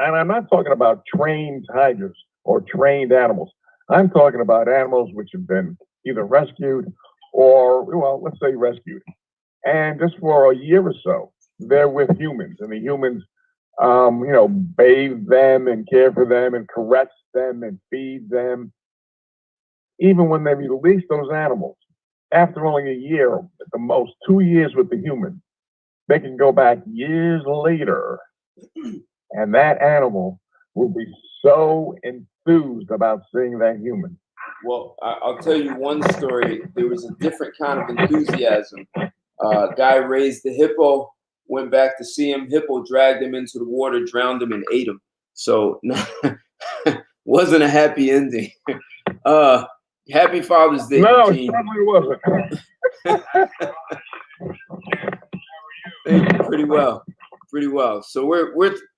talking about trained tigers or trained animals. I'm talking about animals which have been either rescued or, well, let's say rescued. And just for a year or so, they're with humans, and the humans, bathe them and care for them and caress them and feed them. Even when they release those animals, after only a year, at the most 2 years with the human, they can go back years later, and that animal will be so enthused about seeing that human. Well, I'll tell you one story. There was a different kind of enthusiasm. Guy raised the hippo, went back to see him. Hippo dragged him into the water, drowned him, and ate him. So wasn't a happy ending. Happy Father's Day, no, Gene. It certainly wasn't. Thank you. Pretty well. So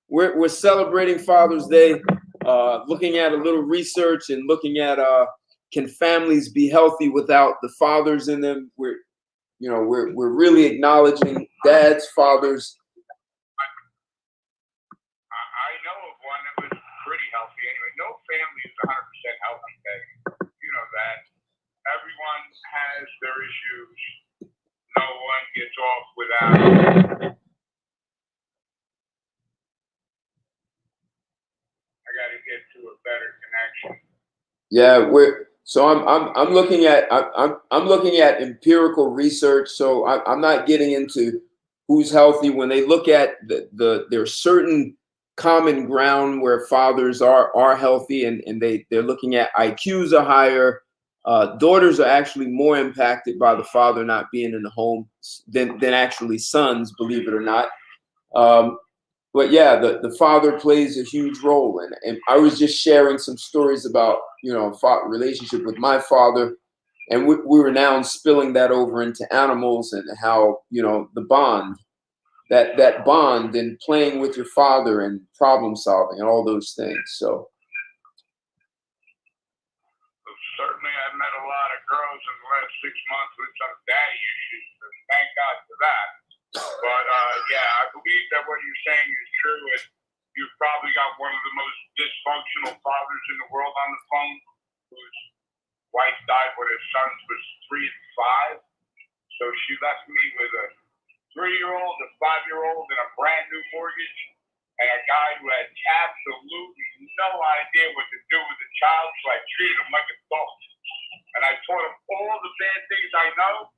we're celebrating Father's Day, looking at a little research and looking at can families be healthy without the fathers in them? We're really acknowledging dads, fathers. I know of one that was pretty healthy anyway. No family is 100% healthy, Dave. You know that. Everyone has their issues. No one gets off without. I got to get to a better connection. Yeah, I'm looking at empirical research. So I'm not getting into who's healthy. When they look at there's certain common ground where fathers are healthy, and they're looking at IQs are higher. Daughters are actually more impacted by the father not being in the home than actually sons, believe it or not. But yeah, the father plays a huge role, and I was just sharing some stories about relationship with my father, and we were now spilling that over into animals and how the bond, that bond, and playing with your father and problem solving and all those things. So certainly, I've met a lot of girls in the last 6 months with some daddy issues. And thank God for that. But yeah, I believe that what you're saying is true, and you've probably got one of the most dysfunctional fathers in the world on the phone, whose wife died when his sons was 3 and 5. So she left me with a 3-year-old, a 5-year-old, and a brand new mortgage, and a guy who had absolutely no idea what to do with the child, so I treated him like a dog. And I taught him all the bad things I know,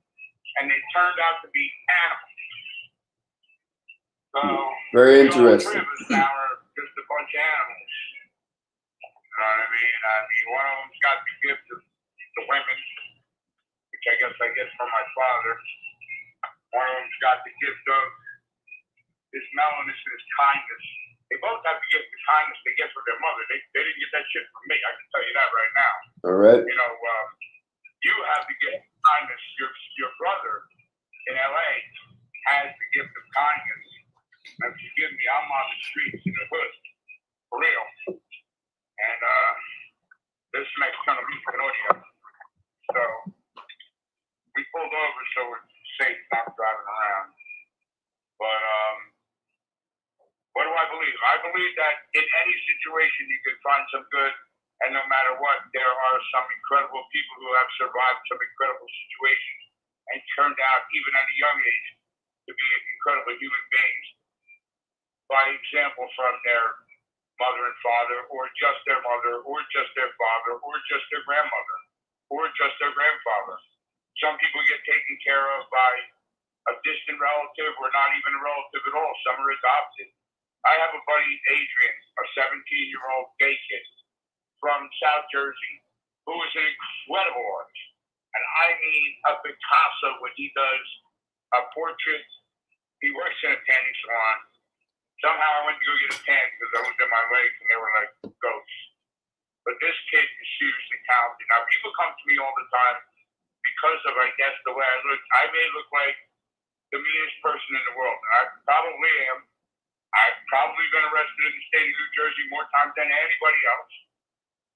and they turned out to be animals. So very interesting. All 3 of us now are just a bunch of animals. You know what I mean? One of them's got the gift of the women, which I guess from my father. One of them's got the gift of his mellowness and his kindness. They both have the gift of kindness they get from their mother. They didn't get that shit from me. I can tell you that right now. All right. You have the gift of kindness. Your brother in LA has the gift of kindness. And forgive me, I'm on the streets in the hood, for real. And this makes kind of music and audio. So we pulled over so it's safe not driving around. But what do I believe? I believe that in any situation you can find some good, and no matter what, there are some incredible people who have survived some incredible situations and turned out, even at a young age, to be incredible human beings by example from their mother and father, or just their mother, or just their father, or just their grandmother, or just their grandfather. Some people get taken care of by a distant relative or not even a relative at all. Some are adopted. I have a buddy, Adrian, a 17-year-old gay kid from South Jersey, who is an incredible artist. And I mean a Picasso when he does a portrait. He works in a tanning salon. Somehow I went to go get a tan because I looked at my legs and they were like ghosts. But this kid is seriously talented. Now, people come to me all the time because of, I guess, the way I look. I may look like the meanest person in the world, and I probably am. I've probably been arrested in the state of New Jersey more times than anybody else.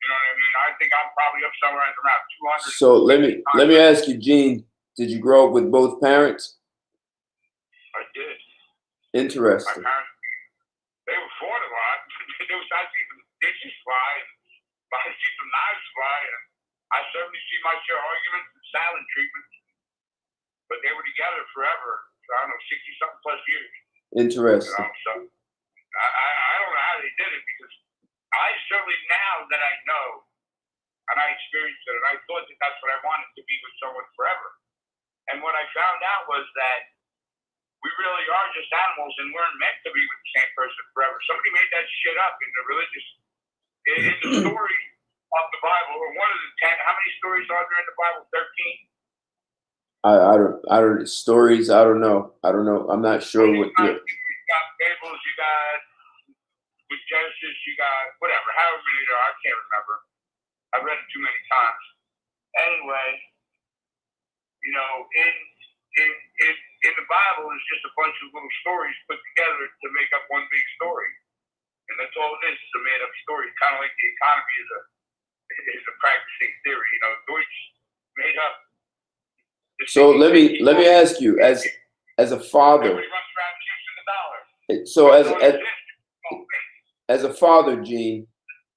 You know what I mean? I think I'm probably up somewhere around 200. So let me ask you, Gene, did you grow up with both parents? I did. Interesting. My parents, they were fought a lot. There was I see some dishes fly, and I see some knives fly, and I certainly see my share of arguments and silent treatments. But they were together forever. So I don't know, 60-something plus years. Interesting. You know, so I don't know how they did it, because I certainly, now that I know and I experienced it, and I thought that that's what I wanted, to be with someone forever. And what I found out was that we really are just animals and weren't meant to be with the same person forever. Somebody made that shit up in the religious, in the story of the Bible, or one of the 10. How many stories are there in the Bible? 13? I don't stories. I don't know. I'm not sure what. You got fables. You got with Genesis. You got whatever. However many there are, I can't remember. I've read it too many times. Anyway, you know, in the Bible, it's just a bunch of little stories put together to make up one big story, and that's all it is. It's a made-up story. Kind of like the economy is a practicing theory. You know, Deutsch made up. So let me ask you, as a father. Everybody runs around chasing the dollar. So as a father, Gene,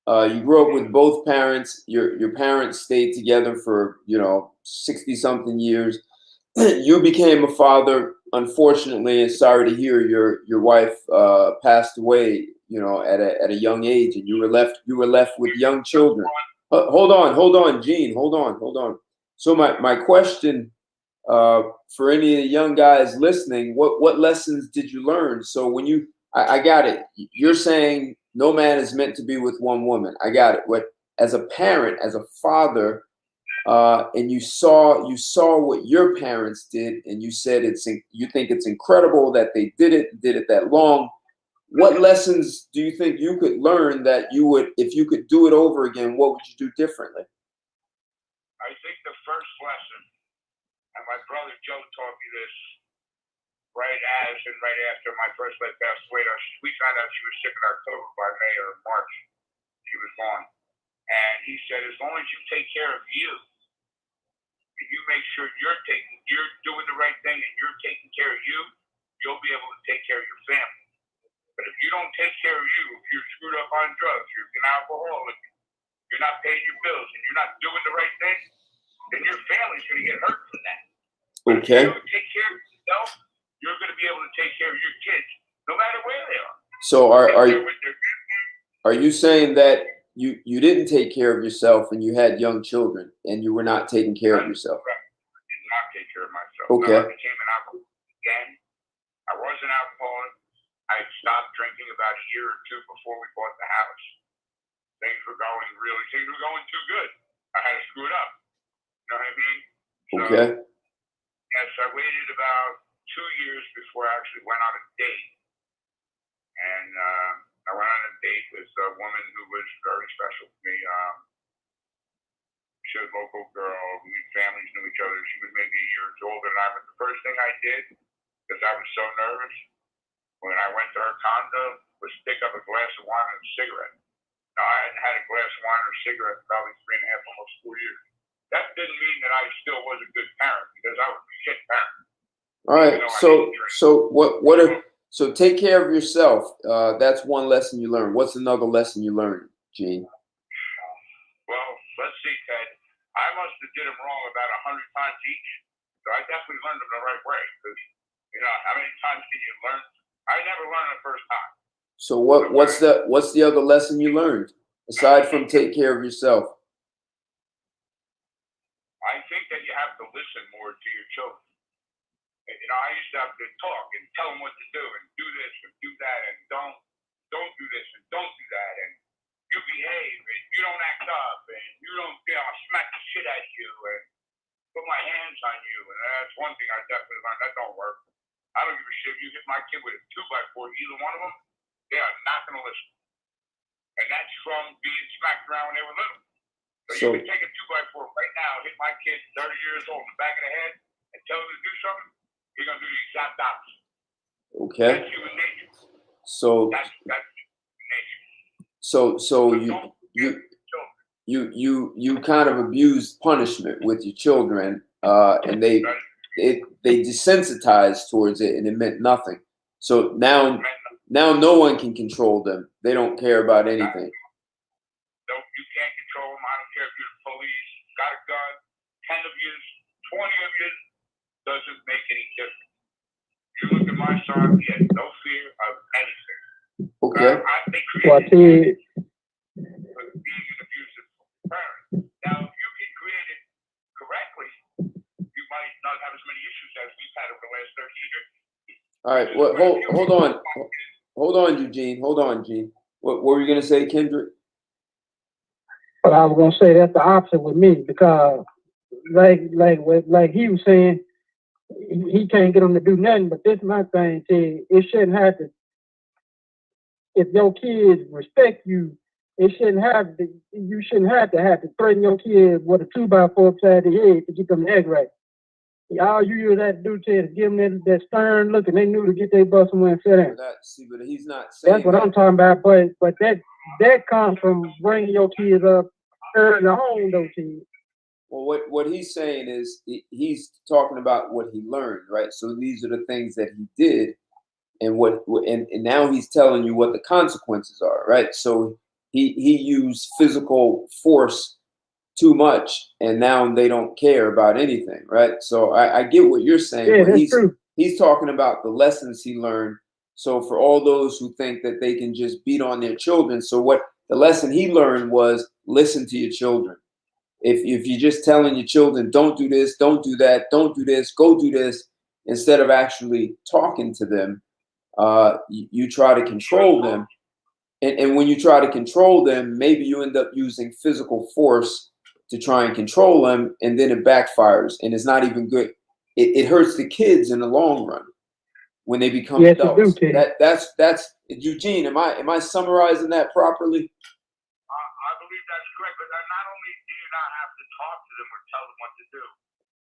you grew up with both parents. Your parents stayed together for 60-something years. You became a father, unfortunately, and sorry to hear your wife passed away. At a young age, and you were left with young children. Hold on, Gene. Hold on. So my question. For any of the young guys listening, what lessons did you learn? So when I got it. You're saying no man is meant to be with one woman. I got it. But as a parent, as a father, and you saw what your parents did, and you said you think it's incredible that they did it that long. What lessons do you think you could learn that you would, if you could do it over again, what would you do differently? I think the first lesson, and my brother Joe taught me this right after my first wife passed away. We found out she was sick in October. By May or March, she was gone. And he said, as long as you take care of you, and you make sure you're doing the right thing, and you're taking care of you, you'll be able to take care of your family. But if you don't take care of you, if you're screwed up on drugs, you're an alcoholic, you're not paying your bills, and you're not doing the right thing, then your family's going to get hurt from that. But Okay. if you take care of yourself, you're going to be able to take care of your kids, no matter where they are. So are you saying that you didn't take care of yourself and you had young children and you were not taking care of yourself? Correct. I did not take care of myself. Okay. No, I became an alcoholic again. I was an alcoholic. I stopped drinking about a year or two before we bought the house. Things were going too good. I had to screw it up. You know what I mean? So, Okay. yes, I waited about 2 years before I actually went on a date. And I went on a date with a woman who was very special to me. She was a local girl. We families knew each other. She was maybe a year older than I. But the first thing I did, because I was so nervous, when I went to her condo, was pick up a glass of wine and a cigarette. Now, I hadn't had a glass of wine or a cigarette in probably 3.5, almost 4 years. That didn't mean that I still was a good parent, because I was a shit parent. All right. So take care of yourself. That's one lesson you learned. What's another lesson you learned, Gene? Well, let's see, Ted. I must have did them wrong about 100 times each. So I definitely learned them the right way. Because, how many learning the first time. So what's the other lesson you learned aside from take care of yourself? I think that you have to listen more to your children. And, I used to have to talk and tell them what to do and do this and do that and don't do this and don't do that and you behave and you don't act up and you don't, I'll smack the shit out of you and put my hands on you. And that's one thing I definitely learned. That don't work. I don't give a shit if you hit my kid with a 2x4, either one of them, they are not going to listen. And that's from being smacked around when they were little. So you can take a 2x4 right now, hit my kid 30 years old in the back of the head and tell him to do something, he's going to do the exact opposite. Okay. That's human nature. So that's human nature. So you kind of abuse punishment with your children, and they desensitized towards it, and it meant nothing. So now no one can control them. They don't care about anything. No, you can't control them. I don't care if you're the police, got a gun, 10 of you, 20 of you, doesn't make any difference. You look at my son, he has no fear of anything. Okay. They created for being an abusive parent. Now, if you can create it correctly, you might not have as many issues as we've had over the last 30 years. All right. Well, hold on, Eugene. Hold on, Gene. What were you going to say, Kendrick? But I was gonna say that's the opposite with me because, like he was saying, he can't get them to do nothing. But this is my thing, too. It shouldn't have to. If your kids respect you, it shouldn't have to. You shouldn't have to threaten your kids with a 2x4 upside the head to get them to act right. All you had to do is give them that stern look, and they knew to get their bus somewhere and sit down. But he's not saying that's what I'm talking about. But that comes from bringing your kids up early on, though, kids. Well, what he's saying is he's talking about what he learned, right? So these are the things that he did, and and now he's telling you what the consequences are, right? So he used physical force too much, and now they don't care about anything, right? So I get what you're saying. Yeah, but that's true. He's talking about the lessons he learned. So for all those who think that they can just beat on their children, so what the lesson he learned was listen to your children. If you're just telling your children, don't do this, don't do that, don't do this, go do this, instead of actually talking to them, you try to control them. And when you try to control them, maybe you end up using physical force to try and control them, and then it backfires, and it's not even good. It hurts the kids in the long run when they become adults. That's Eugene. Am I summarizing that properly? I believe that's correct, but not only do you not have to talk to them or tell them what to do,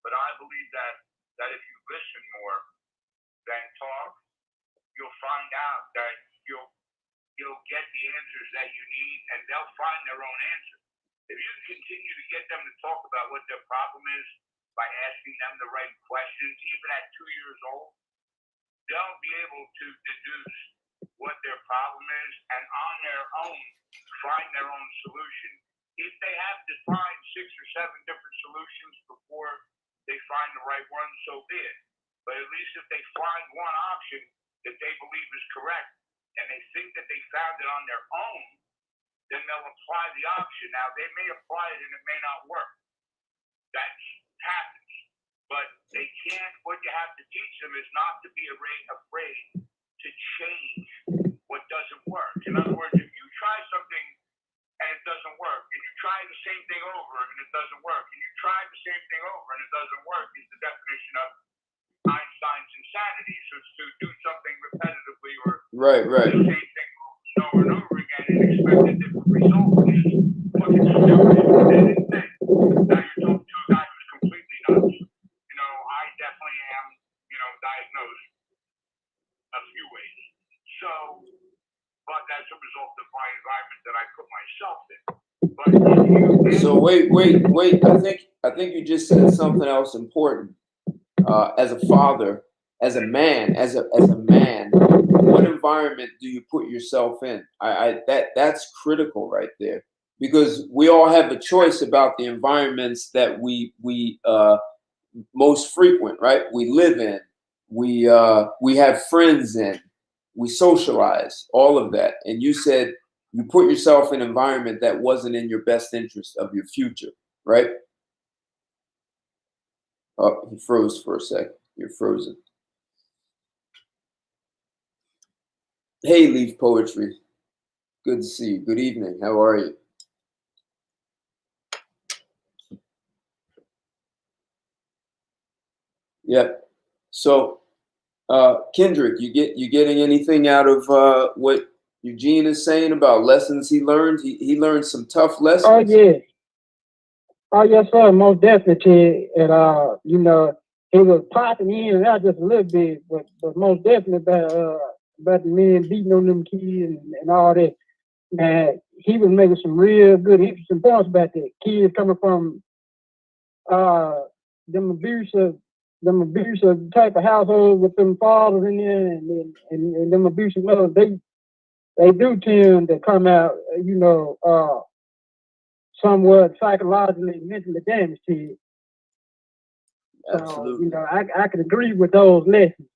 but I believe that if you listen more than talk, you'll find out that you'll get the answers that you need, and they'll find their own answer. If you continue to get them to talk about what their problem is by asking them the right questions, even at 2 years old, they'll be able to deduce what their problem is and on their own find their own solution. If they have to find 6 or 7 different solutions before they find the right one, so be it. But at least if they find one option that they believe is correct and they think that they found it on their own, then they'll apply the option. Now, they may apply it and it may not work. That happens. But they can't, what you have to teach them is not to be afraid to change what doesn't work. In other words, if you try something and it doesn't work, and you try the same thing over and it doesn't work, and you try the same thing over and it doesn't work, is the definition of Einstein's insanity. So it's to do something repetitively or right. the same thing over and over again and expect a different result, which is fucking stupid and insane. Now you're talking to a guy who's completely nuts. I definitely am, diagnosed a few ways. So, but that's a result of my environment that I put myself in. But so wait. I think you just said something else important. As a father, as a man, what environment do you put yourself in? That's critical right there, because we all have a choice about the environments that we most frequent, right? We live in, we have friends in, we socialize, all of that. And you said you put yourself in an environment that wasn't in your best interest of your future, right? Oh, he froze for a second. You're frozen. Hey, Leaf Poetry. Good to see you. Good evening. How are you? Yep. So, Kendrick, you getting anything out of what Eugene is saying about lessons he learned? He learned some tough lessons. Oh yeah. Oh yes, sir. Most definitely. And you know, he was popping in and out just a little bit, but most definitely about the men beating on them kids and all that. Man, he was making some real good, interesting points about that. Kids coming from uh them abusive type of households with them fathers in there and them abusive mothers, they do tend to come out, you know, somewhat psychologically, mentally damaged to you. Absolutely. So, you know, I can agree with those lessons.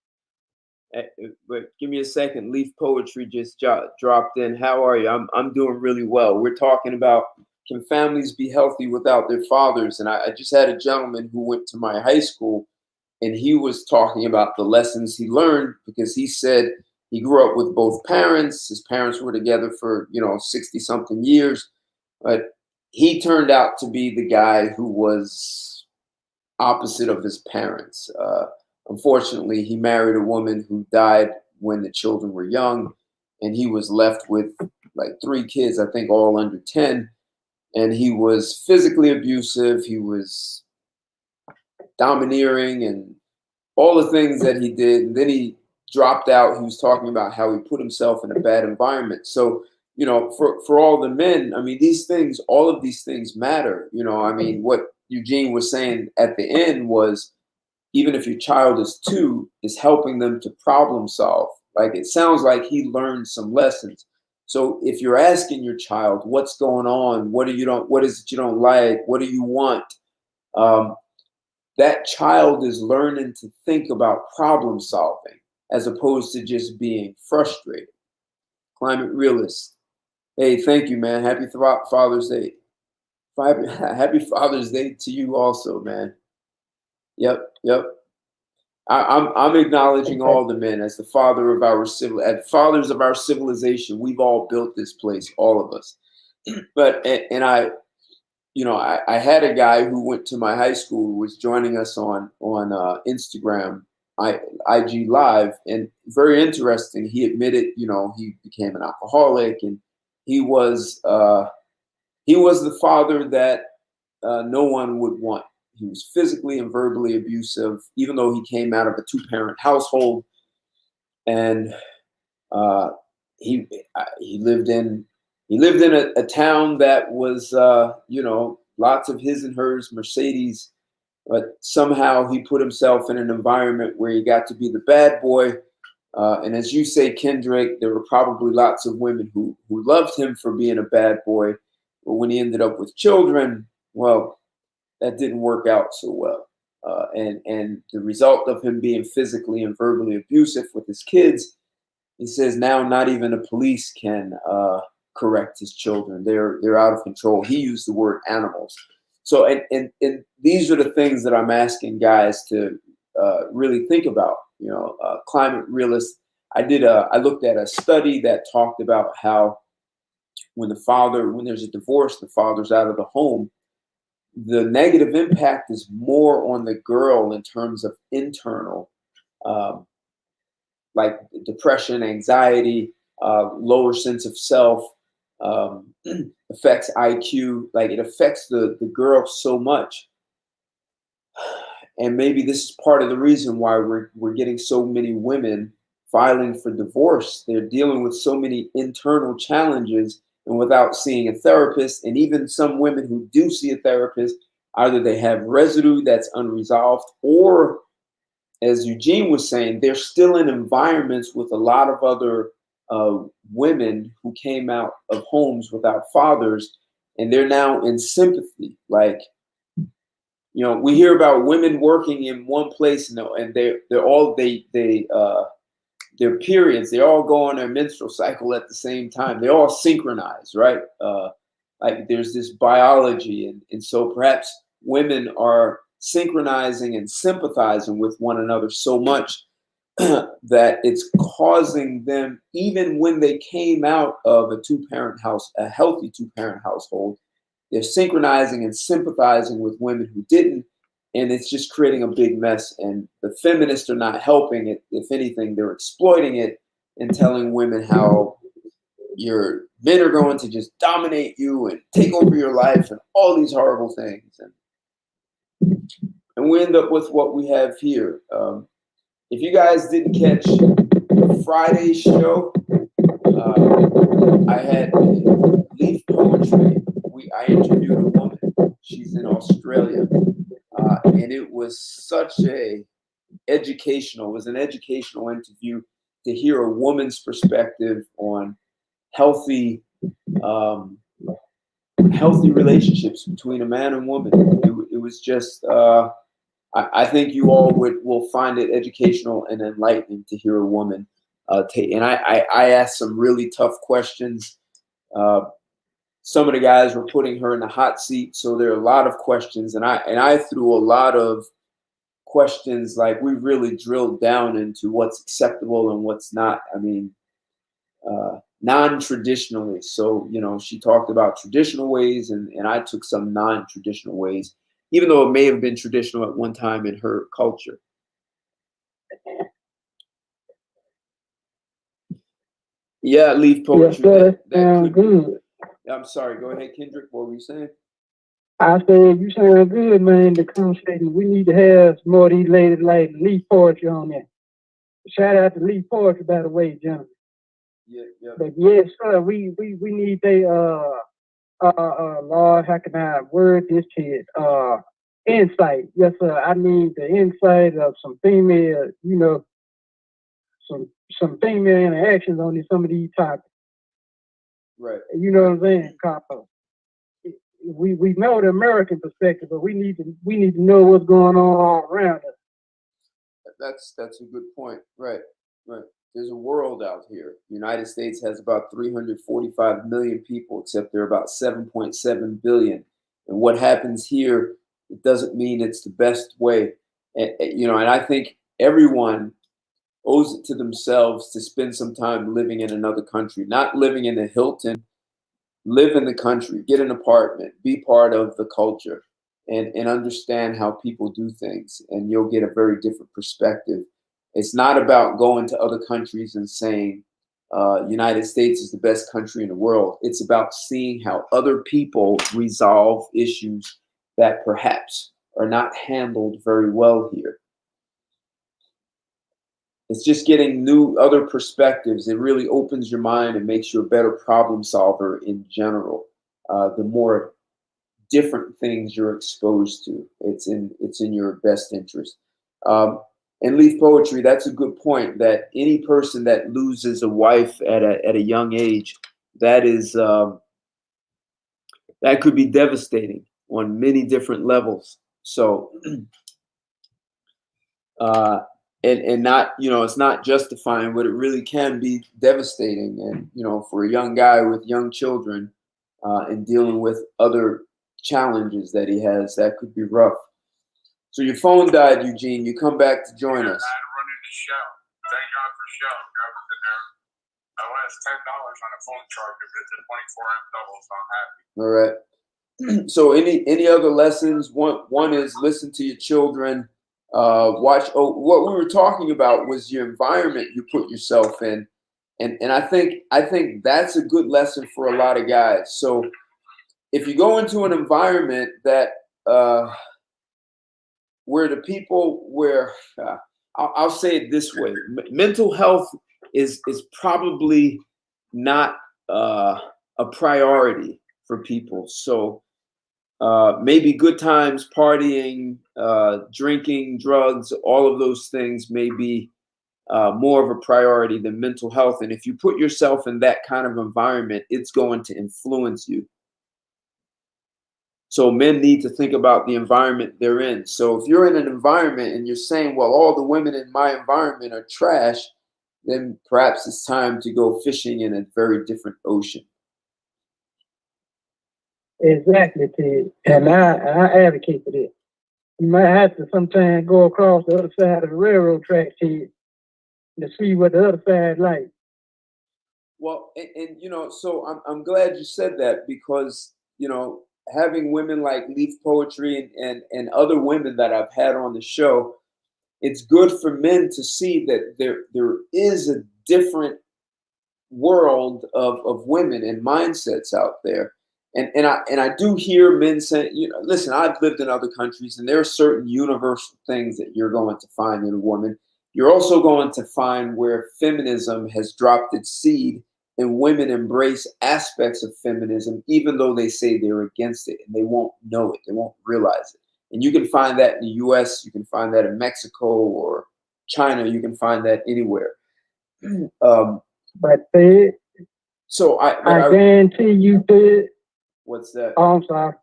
But give me a second. Leaf Poetry just dropped in. How are you? I'm doing really well. We're talking about, can families be healthy without their fathers? And I just had a gentleman who went to my high school, and he was talking about the lessons he learned, because he said he grew up with both parents. His parents were together for 60 something years, but he turned out to be the guy who was opposite of his parents. Unfortunately, he married a woman who died when the children were young, and he was left with like 3 kids, I think all under 10. And he was physically abusive. He was domineering and all the things that he did. And then he dropped out. He was talking about how he put himself in a bad environment. So, for all the men, I mean, all of these things matter. I mean, what Eugene was saying at the end was, even if your child is 2, is helping them to problem solve. Like, it sounds like he learned some lessons. So if you're asking your child, what's going on? What is it you don't like? What do you want? That child is learning to think about problem solving as opposed to just being frustrated. Climate Realist. Hey, thank you, man. Happy Father's Day. Happy Father's Day to you also, man. Yep. I'm acknowledging all the men as the as fathers of our civilization. We've all built this place, all of us. But I had a guy who went to my high school who was joining us on Instagram, IG Live, and very interesting. He admitted, he became an alcoholic, and he was the father that no one would want. He was physically and verbally abusive, even though he came out of a 2-parent household, and he lived in a town that was lots of his and hers Mercedes, but somehow he put himself in an environment where he got to be the bad boy. And as you say, Kendrick, there were probably lots of women who loved him for being a bad boy, but when he ended up with children, well, that didn't work out so well. And the result of him being physically and verbally abusive with his kids, he says now not even the police can correct his children. They're out of control. He used the word animals. So and these are the things that I'm asking guys to really think about. Climate Realist. I looked at a study that talked about how when there's a divorce, the father's out of the home, the negative impact is more on the girl in terms of internal, like depression, anxiety, lower sense of self, affects IQ. Like, it affects the girl so much. And maybe this is part of the reason why we're getting so many women filing for divorce. They're dealing with so many internal challenges, and without seeing a therapist. And even some women who do see a therapist, either they have residue that's unresolved, or, as Eugene was saying, they're still in environments with a lot of other women who came out of homes without fathers, and they're now in sympathy. Like, we hear about women working in one place, and their periods, they all go on their menstrual cycle at the same time. They all synchronize, right? Like there's this biology, and so perhaps women are synchronizing and sympathizing with one another so much that it's causing them, even when they came out of a healthy two-parent household, they're synchronizing and sympathizing with women who didn't, and it's just creating a big mess. And the feminists are not helping it. If anything, they're exploiting it and telling women how your men are going to just dominate you and take over your life and all these horrible things. And we end up with what we have here. If you guys didn't catch Friday's show, I had Leaf Poetry. I interviewed a woman. She's in Australia, and it was such an educational interview to hear a woman's perspective on healthy relationships between a man and woman. It was just. I think you all will find it educational and enlightening to hear a woman and I asked some really tough questions. Some of the guys were putting her in the hot seat, so there are a lot of questions, and I threw a lot of questions, like we really drilled down into what's acceptable and what's not. I mean, non-traditionally. So, she talked about traditional ways, and I took some non-traditional ways, even though it may have been traditional at one time in her culture. Yeah, Leaf Poetry. Yes, that good. I'm sorry. Go ahead, Kendrick. What were you saying? I said, you sound good, man. The conversation. We need to have more of these ladies like Leaf Poetry on there. Shout out to Leaf Poetry, by the way, gentlemen. Yeah. But yes, sir, we need Lord, how can I word this kid? Insight. Yes, sir. I need the insight of some female, some female interactions on some of these topics. Right. You know what I'm saying, Capo? We know the American perspective, but we need to know what's going on all around us. That's a good point. Right. There's a world out here. The United States has about 345 million people, except there are about 7.7 billion. And what happens here, it doesn't mean it's the best way. And I think everyone owes it to themselves to spend some time living in another country, not living in the Hilton. Live in the country, get an apartment, be part of the culture, and understand how people do things, and you'll get a very different perspective. It's not about going to other countries and saying United States is the best country in the world. It's about seeing how other people resolve issues that perhaps are not handled very well here. It's just getting other perspectives. It really opens your mind and makes you a better problem solver in general. The more different things you're exposed to, it's in your best interest. And Leaf Poetry, that's a good point. That any person that loses a wife at a young age, that could be devastating on many different levels. So. And not, it's not justifying, but it really can be devastating. And, for a young guy with young children and dealing with other challenges that he has, that could be rough. So your phone died, Eugene. You come back to join us. I had to run into Shell. Thank God for Shell. I was in there. I lost $10 on a phone charger, but it's a 24-amp double, so I'm happy. All right. So any other lessons? One is listen to your children. Watch. What we were talking about was your environment you put yourself in, and I think that's a good lesson for a lot of guys. So if you go into an environment that where the people I'll say it this way, mental health is probably not a priority for people. So. Maybe good times, partying, drinking, drugs, all of those things may be more of a priority than mental health. And if you put yourself in that kind of environment, it's going to influence you. So men need to think about the environment they're in. So if you're in an environment and you're saying, well, all the women in my environment are trash, then perhaps it's time to go fishing in a very different ocean. Exactly, Ted. And I advocate for this. You might have to sometimes go across the other side of the railroad track, Ted, to see what the other side like. Well, and you know, so I'm glad you said that, because you know, having women like Leaf Poetry and other women that I've had on the show, it's good for men to see that there is a different world of women and mindsets out there. And I do hear men saying, you know, listen, I've lived in other countries, and there are certain universal things that you're going to find in a woman. You're also going to find where feminism has dropped its seed, and women embrace aspects of feminism, even though they say they're against it, and they won't know it, they won't realize it. And you can find that in the US, you can find that in Mexico or China, you can find that anywhere. But Ted, So I guarantee you, Ted. What's that? Oh, I'm sorry.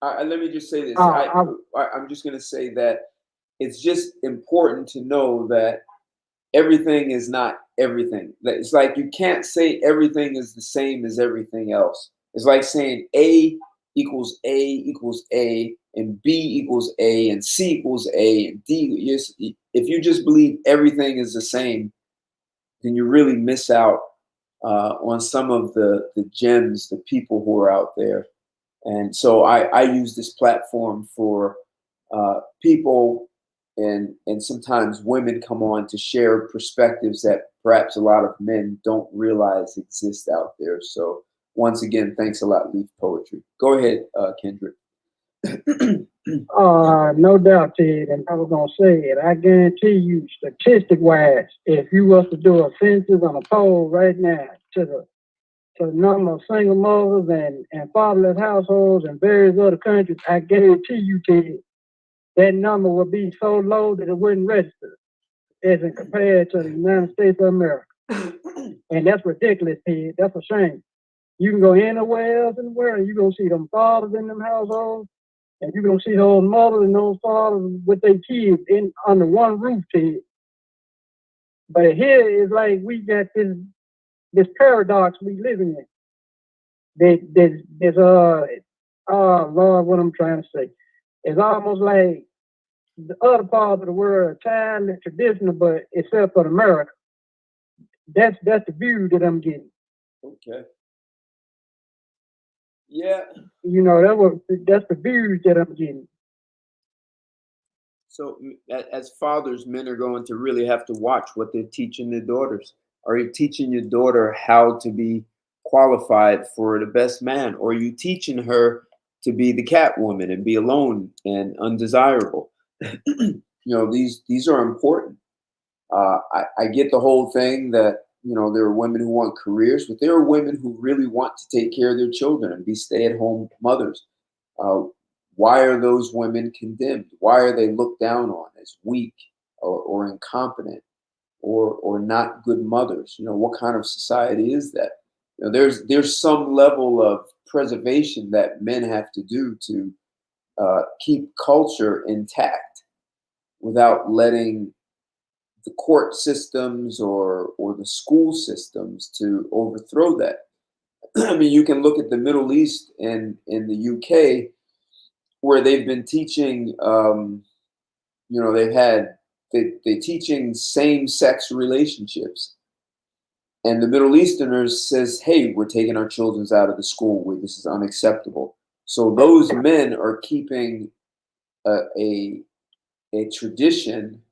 Let me just say this. I'm just going to say that it's just important to know that everything is not everything. It's like you can't say everything is the same as everything else. It's like saying A equals A equals A, and B equals A, and C equals A, and D. If you just believe everything is the same, then you really miss out on some of the gems, the people who are out there. And so I use this platform for people, and sometimes women come on to share perspectives that perhaps a lot of men don't realize exist out there. So once again, thanks a lot, Leaf Poetry. Go ahead, Kendrick. no doubt, Ted. And I was gonna say it. I guarantee you, statistic-wise, if you was to do a census on a poll right now to the number of single mothers and fatherless households in various other countries, I guarantee you, Ted, that number would be so low that it wouldn't register as in compared to the United States of America. And that's ridiculous, Ted. That's a shame. You can go anywhere else in the world and you're going to see them fathers in them households, and you're going to see those mothers and those fathers with their kids under one roof, Ted. But here it's like we got this paradox we living in. There's Lord, what I'm trying to say. It's almost like the other parts of the world are timeless, traditional, but except for America. That's the view that I'm getting. Okay. Yeah. You know, that's the views that I'm getting. So as fathers, men are going to really have to watch what they're teaching their daughters. Are you teaching your daughter how to be qualified for the best man? Or are you teaching her to be the cat woman and be alone and undesirable? You know, these are important. I get the whole thing that, you know, there are women who want careers, but there are women who really want to take care of their children and be stay-at-home mothers. Why are those women condemned? Why are they looked down on as weak or incompetent or not good mothers? You know, what kind of society is that? You know, there's some level of preservation that men have to do to keep culture intact without letting the court systems or the school systems to overthrow that. I mean, you can look at the Middle East and in the UK, where they've been teaching, you know, they're teaching same-sex relationships, and the Middle Easterners says, "Hey, we're taking our children out of the school. This is unacceptable." So those men are keeping a tradition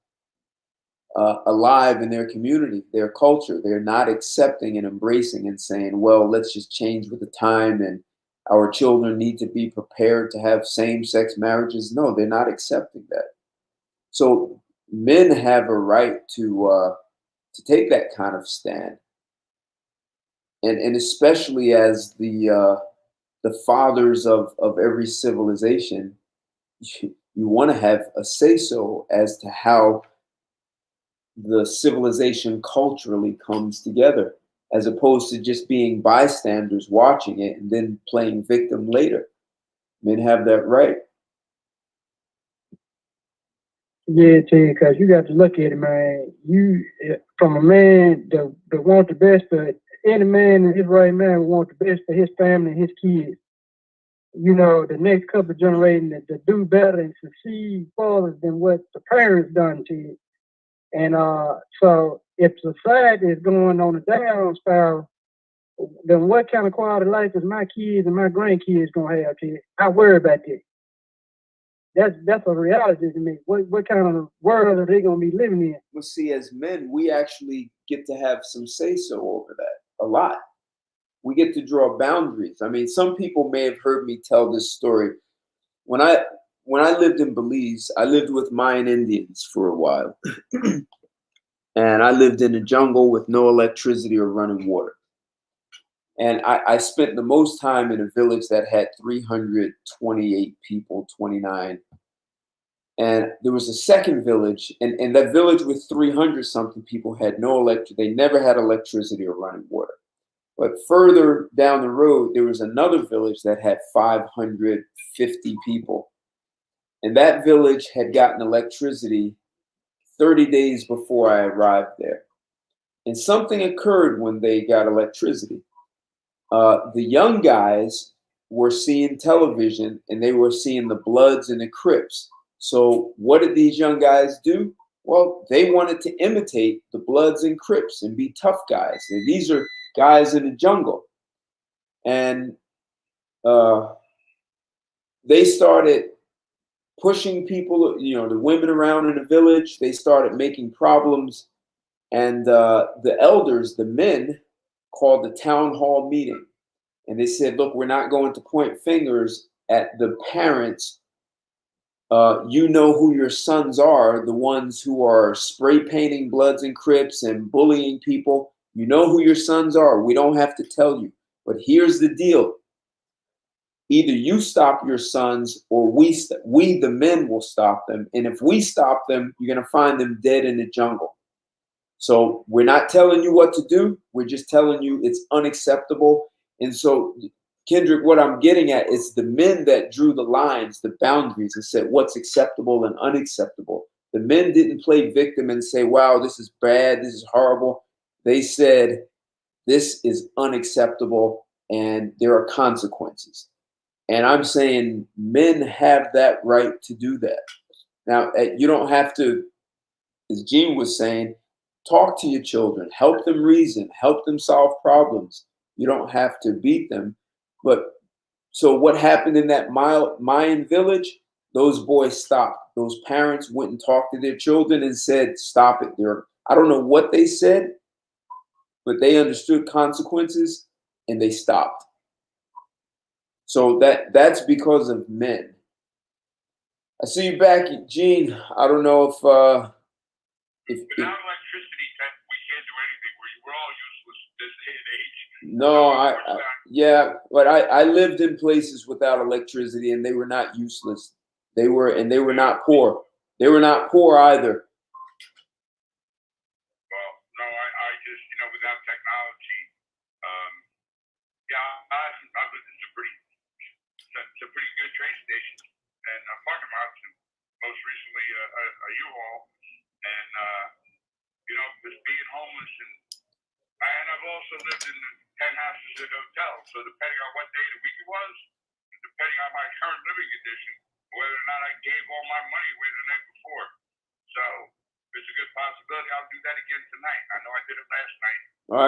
alive in their community, their culture. They're not accepting and embracing and saying, well, let's just change with the time and our children need to be prepared to have same-sex marriages. No, they're not accepting that. So men have a right to take that kind of stand, and especially as the fathers of every civilization, you want to have a say-so as to how the civilization culturally comes together, as opposed to just being bystanders watching it and then playing victim later. Men have that right. Yeah, Ted, because you got to look at it, man. from a man that want the best for any man in his right mind would want the best for his family and his kids. You know, the next couple of generations to do better and succeed further than what the parents done to you. And so if society is going on a down spiral, then what kind of quality of life is my kids and my grandkids gonna have, kid? I worry about that. That's a reality to me. What kind of world are they gonna be living in? Well, see, as men, we actually get to have some say-so over that a lot. We get to draw boundaries. I mean, some people may have heard me tell this story. When I lived in Belize, I lived with Mayan Indians for a while. And I lived in a jungle with no electricity or running water. And I spent the most time in a village that had 328 people, 29. And there was a second village, and that village with 300 something people had no electricity. They never had electricity or running water. But further down the road, there was another village that had 550 people. And that village had gotten electricity 30 days before I arrived there. And something occurred when they got electricity. The young guys were seeing television and they were seeing the Bloods and the Crips. So what did these young guys do? Well, they wanted to imitate the Bloods and Crips and be tough guys. And these are guys in the jungle. And they started pushing people, the women around in the village. They started making problems. And the elders, the men, called the town hall meeting. And they said, look, we're not going to point fingers at the parents. You know who your sons are, the ones who are spray painting Bloods and Crips and bullying people. You know who your sons are. We don't have to tell you. But here's the deal. Either you stop your sons or we, the men, will stop them. And if we stop them, you're going to find them dead in the jungle. So we're not telling you what to do. We're just telling you it's unacceptable. And so, Kendrick, what I'm getting at is the men that drew the lines, the boundaries, and said what's acceptable and unacceptable. The men didn't play victim and say, wow, this is bad, this is horrible. They said, this is unacceptable and there are consequences. And I'm saying men have that right to do that. Now, you don't have to, as Gene was saying, talk to your children, help them reason, help them solve problems. You don't have to beat them. But so what happened in that Mayan village? Those boys stopped. Those parents went and talked to their children and said, stop it. I don't know what they said, but they understood consequences and they stopped. So that's because of men. I see you back, Gene. I don't know if without electricity, we can't do anything. We're all useless this day and age. No, yeah, but I lived in places without electricity and they were not useless. They were not poor. They were not poor either. Well, no, I just, without technology, I've lived in some pretty good train stations and parking lots, and most recently a U-Haul, and just being homeless, and I've also lived in the penthouses at hotels. So depending on what day of the week it was, depending on my current living condition, whether or not I gave all my money away the night before. So it's a good possibility I'll do that again tonight. I know I did it last night. All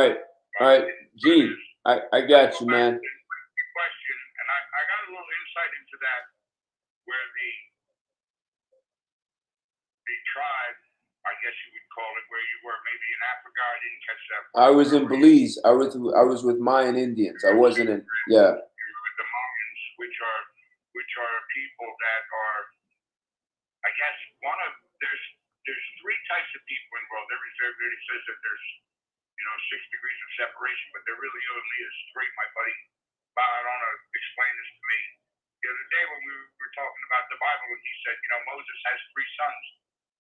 right, Gene, I got you, man. Question, and I got a little insight into that, where the tribe, I guess you would call it, where you were maybe in Africa. I didn't catch that. I was in Belize. I was with Mayan Indians. I wasn't in. Yeah. You were with the Mayans, which are people that are, I guess, there's three types of people in the world. Everybody says that there's 6 degrees of separation, but there really only is three. My buddy Barona explained this to me the other day when we were talking about the Bible, and he said, Moses has three sons,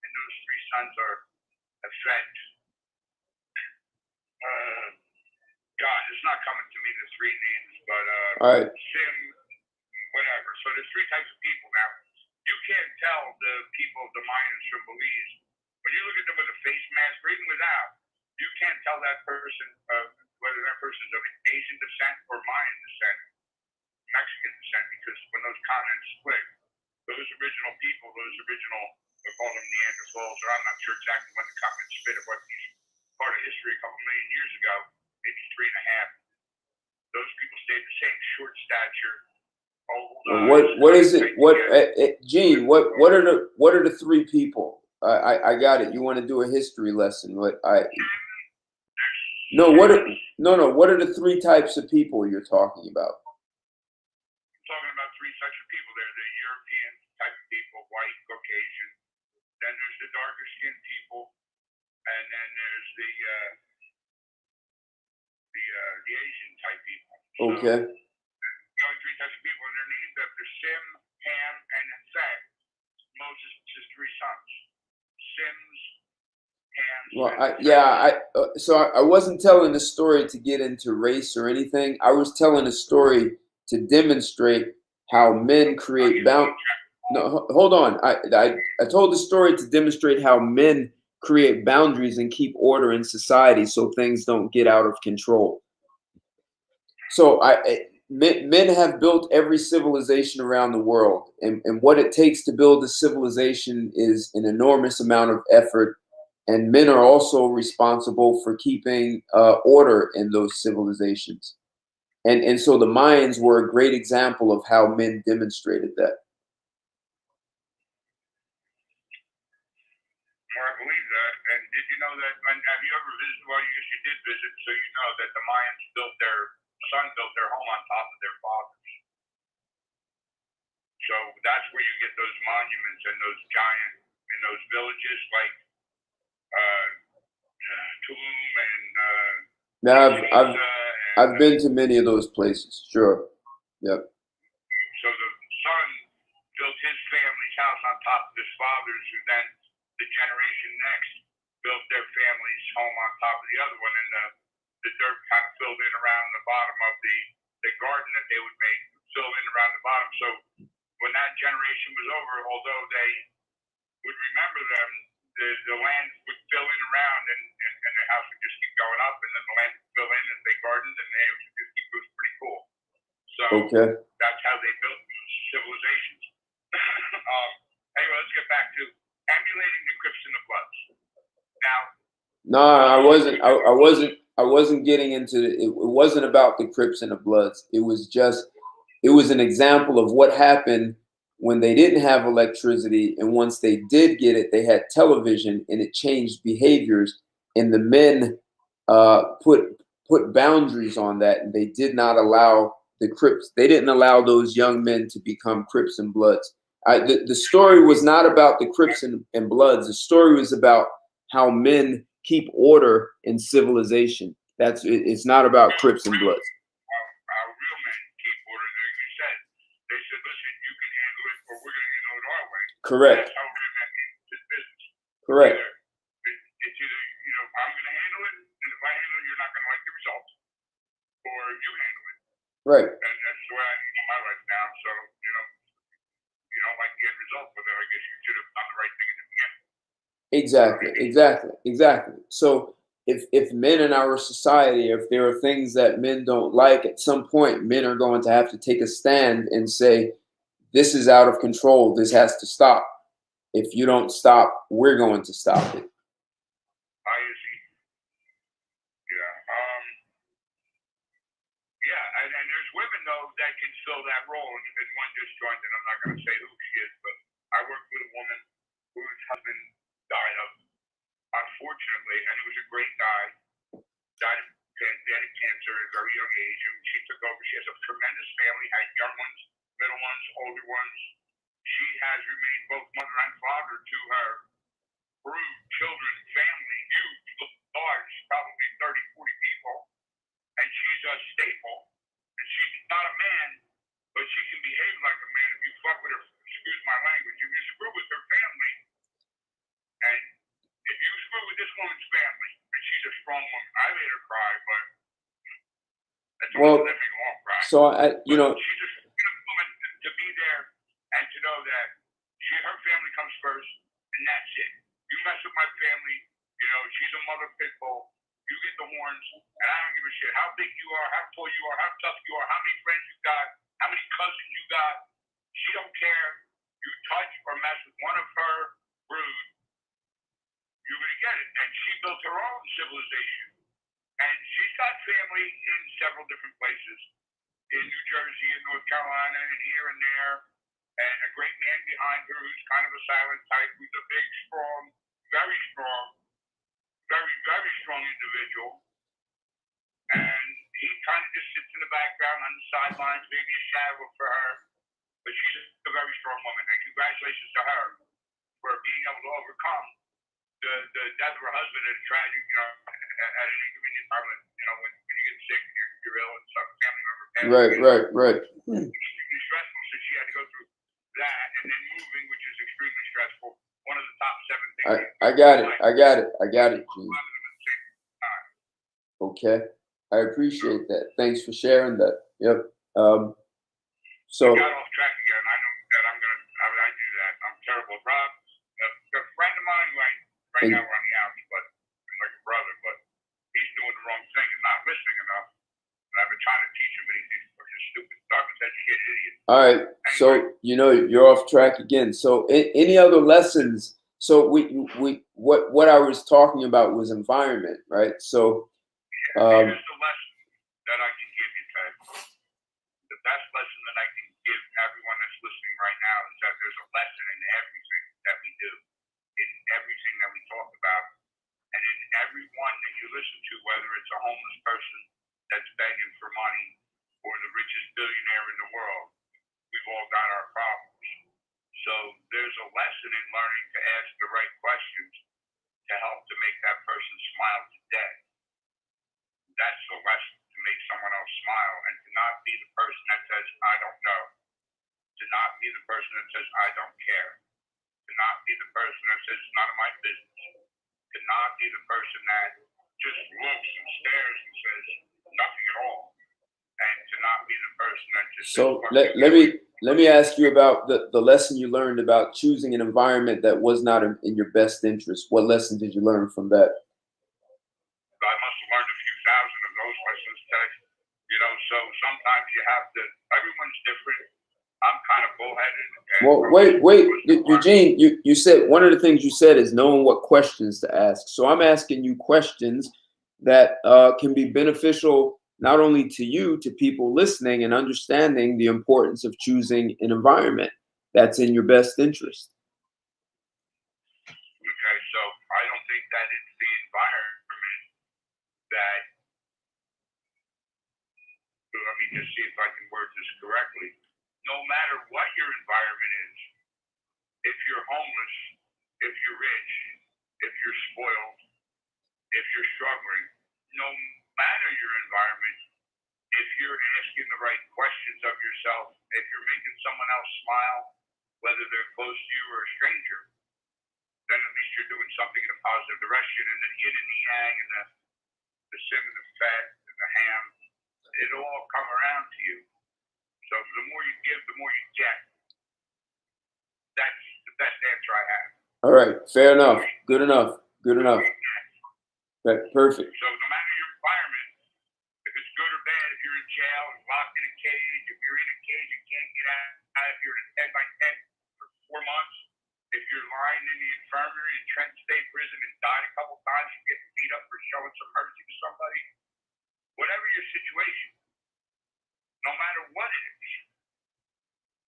and those three sons have fed God. It's not coming to me the three names, but all right. Sim, whatever. So there's three types of people now. You can't tell the people, the Mayans from Belize, when you look at them with a face mask or even without, you can't tell that person whether that person's of Asian descent or Mayan descent, Mexican descent, because when those continents split, those original people, those original, we call them Neanderthals, or I'm not sure exactly when the continent split, it was part of history a couple million years ago, maybe 3.5. Those people stayed the same, short stature. What is it? Gene? What are the three people? I got it. You want to do a history lesson? What What are the three types of people you're talking about? I'm talking about three types of people. They're the European type of people, white, Caucasian. Then there's the darker skinned people, and then there's the Asian type people. Okay. So, the only three types of people, and they're named after Sim, Ham, and Seth, Moses' three sons. Sims, Ham, Well, so I wasn't telling the story to get into race or anything. I was telling a story to demonstrate how men create boundaries. No, hold on. I told the story to demonstrate how men create boundaries and keep order in society so things don't get out of control. So men have built every civilization around the world, and what it takes to build a civilization is an enormous amount of effort, and men are also responsible for keeping order in those civilizations. And so the Mayans were a great example of how men demonstrated that. Well, I believe that. And did you know that? Have you ever visited? Well, you did visit, so you know that the Mayans built their home on top of their fathers. So that's where you get those monuments and those giant in those villages like Tulum and. I've been to many of those places. Sure. Yep. So the son built his family's house on top of his father's, who then the generation next built their family's home on top of the other one, and the dirt kind of filled in around the bottom of the garden that they would make, fill in around the bottom. So when that generation was over, although they would remember them, the land would fill in around, and the house would just keep going up, and then the land would fill in as they gardened, and they would just keep, it was pretty cool. So that's how they built civilizations. Anyway, let's get back to emulating the Crips and the Bloods. Now, no, I wasn't getting into it. It wasn't about the Crips and the Bloods. It was an example of what happened when they didn't have electricity, and once they did get it, they had television, and it changed behaviors. And the men put boundaries on that, and they did not allow the Crips. They didn't allow those young men to become Crips and Bloods. The story was not about the Crips and Bloods. The story was about how men keep order in civilization. It's not about Crips and Bloods. Our real men keep order. Like you said, they said, "Listen, you can handle it, or we're going to handle it our way." Correct. That's how real men is business. Correct. It's either I'm going to handle it, and if I handle it, you're not going to like the results, or you handle it. Right. And that's the way I handle my life now. So you don't like the end result, but then I guess you should have done the right thing in the beginning. Exactly. So if men in our society, if there are things that men don't like, at some point men are going to have to take a stand and say, this is out of control, this has to stop. If you don't stop, we're going to stop it. I see. Yeah. And there's women though that can fill that role, and one just joined, and I'm not going to say who she is, but I worked with a woman whose husband died of, unfortunately, and he was a great guy, died of pancreatic cancer at a very young age, and she took over. She has a tremendous family, had young ones, middle ones, older ones. She has remained both mother and father to her brood, children, family, huge, large, probably 30, 40 people, and she's a staple. And she's not a man, but she can behave like a man if you fuck with her, excuse my language, if you screw with her family, and if you screw with this woman's family, and she's a strong woman, I made her cry, but that's Well, let me won't cry. So She's a woman to be there and to know that her family comes first, and that's it. You mess with my family, she's a mother pit bull, You get the horns, and I don't give a shit how big you are, how tall you are, how tough you are, how many friends you got, how many cousins you got. She don't care. You touch or mess with one of her brood, you're gonna get it. And she built her own civilization, and she's got family in several different places, in New Jersey and North Carolina and here and there, and a great man behind her who's kind of a silent type, who's a big, very strong, very strong individual. And he kind of just sits in the background on the sidelines, maybe a shadow for her, but she's a very strong woman. And congratulations to her for being able to overcome the death of her husband at a tragic, at an inconvenient time, when you get sick and you're ill and some family member passes. Right. Extremely stressful, so she had to go through that, and then moving, which is extremely stressful. One of the top 7 things. I got it, Gene. Okay, I appreciate that. Thanks for sharing that. Yep. So. I got off track again. I know that I do that. I'm terrible. Rob, a friend of mine, right now we're on the outs, but like a brother, but he's doing the wrong thing and not listening enough. And I've been trying to teach him, but he's fucking stupid, garbage educated idiot. All right, so you're off track again. So any other lessons? So what I was talking about was environment, right? So here's the lesson that I can give you, Ted. The best lesson that I can give everyone that's listening right now is that there's a lesson in everything that we do, in everything that we talk about, and in everyone that you listen to, whether it's a homeless person that's begging for money or the richest billionaire in the world. We've all got our problems. So there's a lesson in learning to ask the right questions to help to make that person smile today. That's the lesson, to make someone else smile, and to not be the person that says, I don't know. To not be the person that says, I don't care. To not be the person that says, it's none of my business. To not be the person that just looks and stares and says nothing at all. And to not be the person that just so let me ask you about the lesson you learned about choosing an environment that was not in your best interest. What lesson did you learn from that? I must have learned a few thousand of those lessons, Ted. So sometimes you have to, everyone's different. I'm kind of bullheaded. Well, wait, Eugene, you said, one of the things you said is knowing what questions to ask. So I'm asking you questions that can be beneficial not only to you, to people listening and understanding the importance of choosing an environment that's in your best interest. Okay, so I don't think that it's the environment that, let me just see if I can word this correctly. No matter what your environment is, if you're homeless, if you're rich, if you're spoiled, if you're struggling, no matter your environment, if you're asking the right questions of yourself, if you're making someone else smile, whether they're close to you or a stranger, then at least you're doing something in a positive direction. And the yin and the yang and the sin and the fat and the ham, it all come around to you. So the more you give, the more you get. That's the best answer I have. All right, fair enough. Good enough. Perfect. So no matter your environment, if it's good or bad, if you're in jail, locked in a cage, if you're in a cage and can't get out, if you're in a 10 by 10 for 4 months, if you're lying in the infirmary in Trent State Prison and died a couple times, you get beat up for showing some mercy to somebody, whatever your situation, no matter what it is,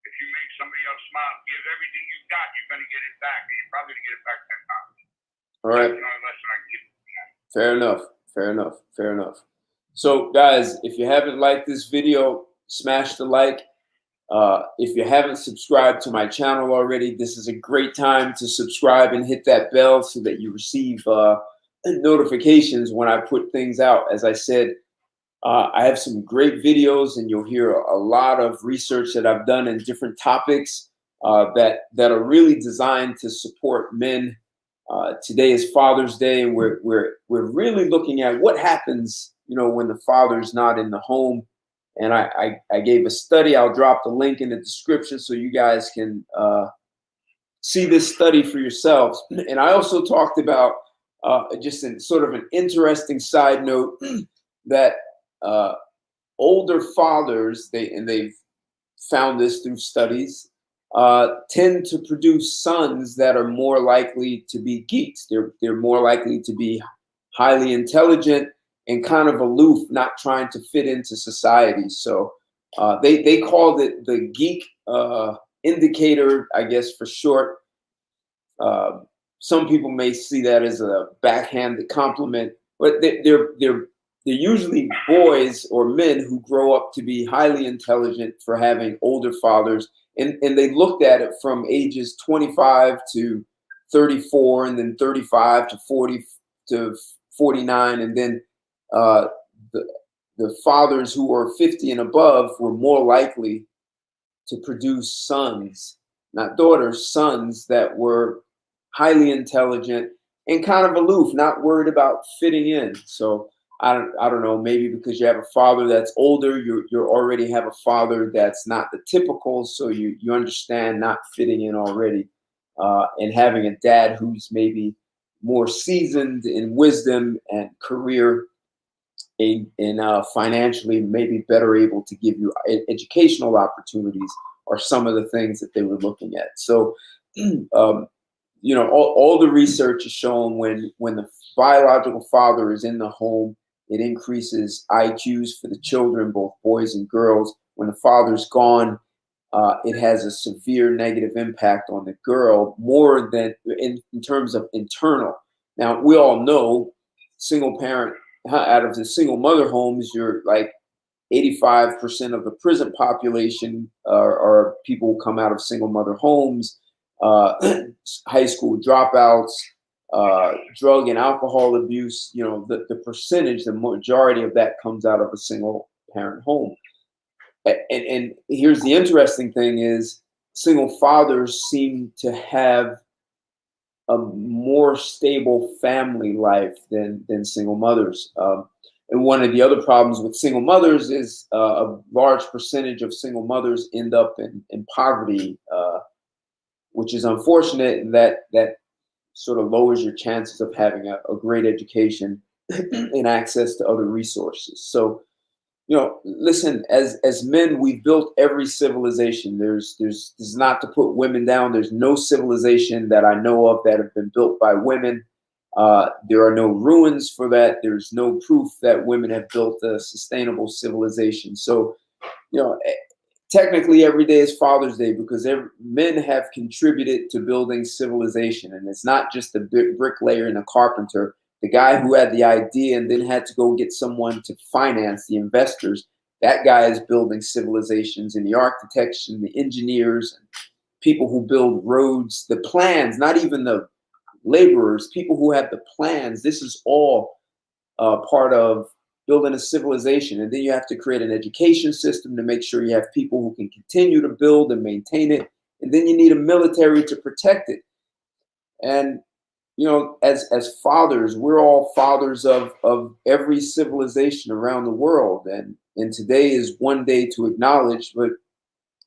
if you make somebody else smile, give everything you've got, you're going to get it back, and you're probably going to get it back 10 times. All right. That's the only lesson I can give you. Fair enough. So guys, if you haven't liked this video, smash the like. If you haven't subscribed to my channel already, this is a great time to subscribe and hit that bell so that you receive notifications when I put things out. As I said, I have some great videos, and you'll hear a lot of research that I've done in different topics that are really designed to support men. Today is Father's Day, and we're really looking at what happens, when the father's not in the home. And I gave a study. I'll drop the link in the description so you guys can see this study for yourselves. And I also talked about just in sort of an interesting side note that older fathers, they've found this through studies, tend to produce sons that are more likely to be geeks. They're more likely to be highly intelligent and kind of aloof, not trying to fit into society. So they called it the geek indicator, I guess, for short. Some people may see that as a backhanded compliment, but they're usually boys or men who grow up to be highly intelligent for having older fathers, and they looked at it from ages 25 to 34, and then 35 to 40 to 49, and then uh, the fathers who were 50 and above were more likely to produce sons, not daughters, sons that were highly intelligent and kind of aloof, not worried about fitting in. So I don't know, maybe because you have a father that's older, you already have a father that's not the typical, so you understand not fitting in already, and having a dad who's maybe more seasoned in wisdom and career and financially maybe better able to give you educational opportunities are some of the things that they were looking at. So, all the research is shown when the biological father is in the home, it increases IQs for the children, both boys and girls. When the father's gone, it has a severe negative impact on the girl, more than in terms of internal. Now, we all know single parent, out of the single mother homes, you're like 85% of the prison population are people who come out of single mother homes, high school dropouts, drug and alcohol abuse. The percentage, the majority of that comes out of a single parent home. And here's the interesting thing is single fathers seem to have a more stable family life than single mothers. And one of the other problems with single mothers is a large percentage of single mothers end up in poverty, which is unfortunate, and that sort of lowers your chances of having a great education and access to other resources. So, listen, as men, we've built every civilization. There's not to put women down. There's no civilization that I know of that have been built by women. There are no ruins for that. There's no proof that women have built a sustainable civilization. So, technically every day is Father's Day because men have contributed to building civilization. And it's not just the bricklayer and the carpenter, the guy who had the idea and then had to go get someone to finance the investors. That guy is building civilizations, and the architects and the engineers and people who build roads, the plans, not even the laborers, people who have the plans. This is all part of building a civilization. And then you have to create an education system to make sure you have people who can continue to build and maintain it. And then you need a military to protect it. And as fathers, we're all fathers of every civilization around the world. And today is one day to acknowledge, but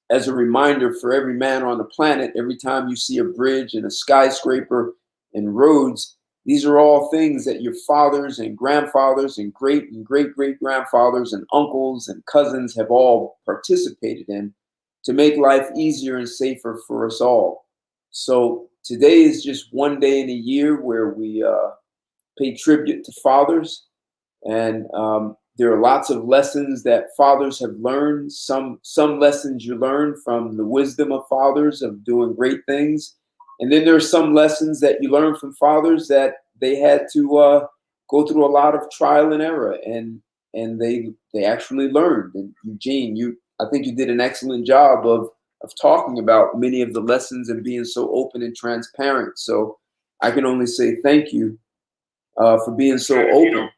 as a reminder for every man on the planet, every time you see a bridge and a skyscraper and roads, these are all things that your fathers and grandfathers and great great grandfathers and uncles and cousins have all participated in to make life easier and safer for us all. So today is just one day in a year where we pay tribute to fathers, and there are lots of lessons that fathers have learned. Some lessons you learn from the wisdom of fathers of doing great things, and then there are some lessons that you learn from fathers that they had to go through a lot of trial and error, and they actually learned. And Eugene, I think you did an excellent job of talking about many of the lessons and being so open and transparent. So I can only say thank you for being so open.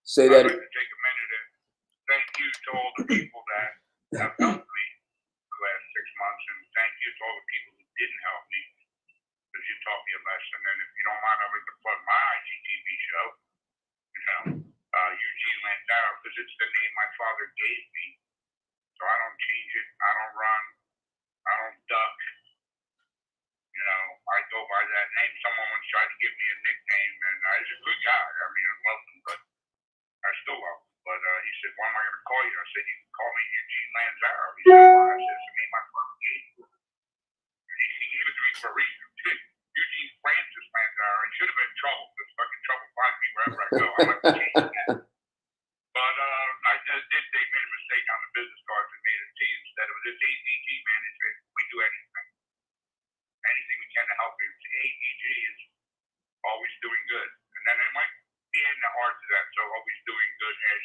Say that. I'd like to take a minute and thank you to all the people that have helped me the last 6 months, and thank you to all the people who didn't help me because you taught me a lesson. And if you don't mind, I'd like to plug my IGTV show, Eugene Landau, because it's the name my father gave me. So I don't change it. I don't run. I don't duck. I go by that name. Someone once tried to give me a nickname. call you? I said, you can call me Eugene Lanzaro. He said, why? I said, it's me, my fucking name. He gave it to me for a reason. Eugene Francis Lanzaro. I should have been in trouble. This fucking trouble finds me wherever I go. I'm going to change that. But I just did. They made a mistake on the business cards and made a T instead of this ADG management. We do anything. Anything we can to help you. ADG is always doing good. And then it might be in the heart to that, so always doing good and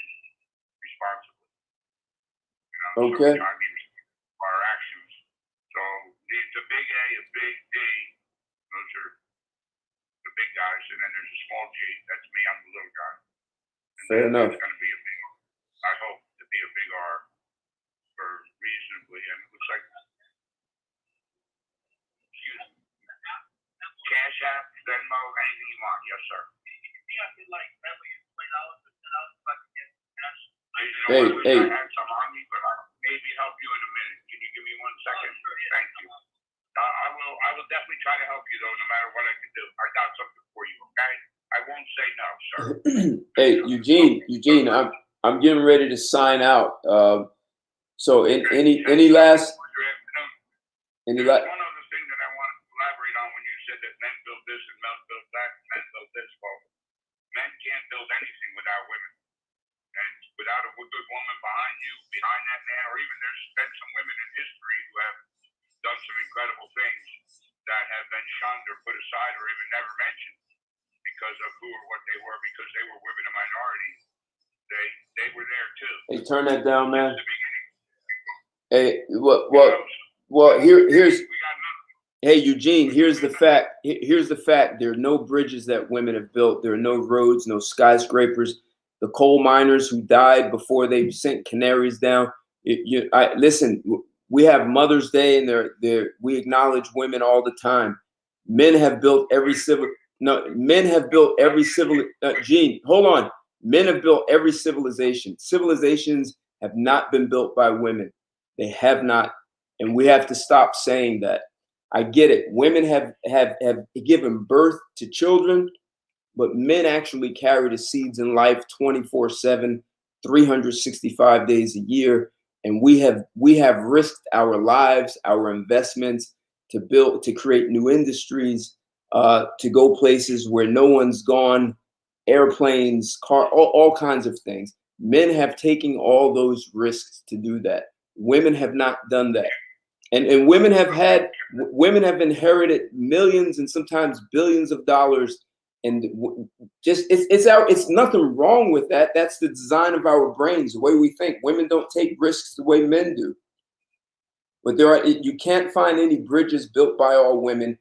responsibly. You know, Okay. So we try to be responsible for our actions. So it's a big A, a big D. Those are the big guys, and then there's a small G. That's me. I'm the little guy. And Fair enough. It's going to be a big. I hope to be a big R for reasonably, and it looks like. Excuse me. Cash App, Venmo, anything you want, yes, sir. Hey. I had some on me, but I'll maybe help you in a minute. Can you give me 1 second? Thank you. I will definitely try to help you, though, no matter what I can do. I got something for you, okay? I won't say no, sir. Hey, Eugene, I'm getting ready to sign out. So any last There's one other thing that I want to elaborate on when you said that men build this and men build that, men build this. Well, men can't build anything without women. And without a good woman behind you, behind that man, or even there's been some women in history who have done some incredible things that have been shunned or put aside or even never mentioned because of who or what they were, because they were women and minorities. They were there too. Hey, turn that down, man. Since the beginning. Hey, well, here's. Hey, Eugene, here's the fact. Here's the fact. There are no bridges that women have built. There are no roads, no skyscrapers. The coal miners who died before they sent canaries down. Listen, we have Mother's Day, and we acknowledge women all the time. Men have built every civil. No, men have built every civil. Gene, hold on. Men have built every civilization. Civilizations have not been built by women. They have not, and we have to stop saying that. I get it. Women have given birth to children, but men actually carry the seeds in life 24/7, 365 days a year. And we have risked our lives, our investments to create new industries, to go places where no one's gone, airplanes, all kinds of things. Men have taken all those risks to do that. Women have not done that. And women have inherited millions and sometimes billions of dollars, and it's nothing wrong with that. That's the design of our brains, the way we think. Women don't take risks the way men do. But you can't find any bridges built by all women,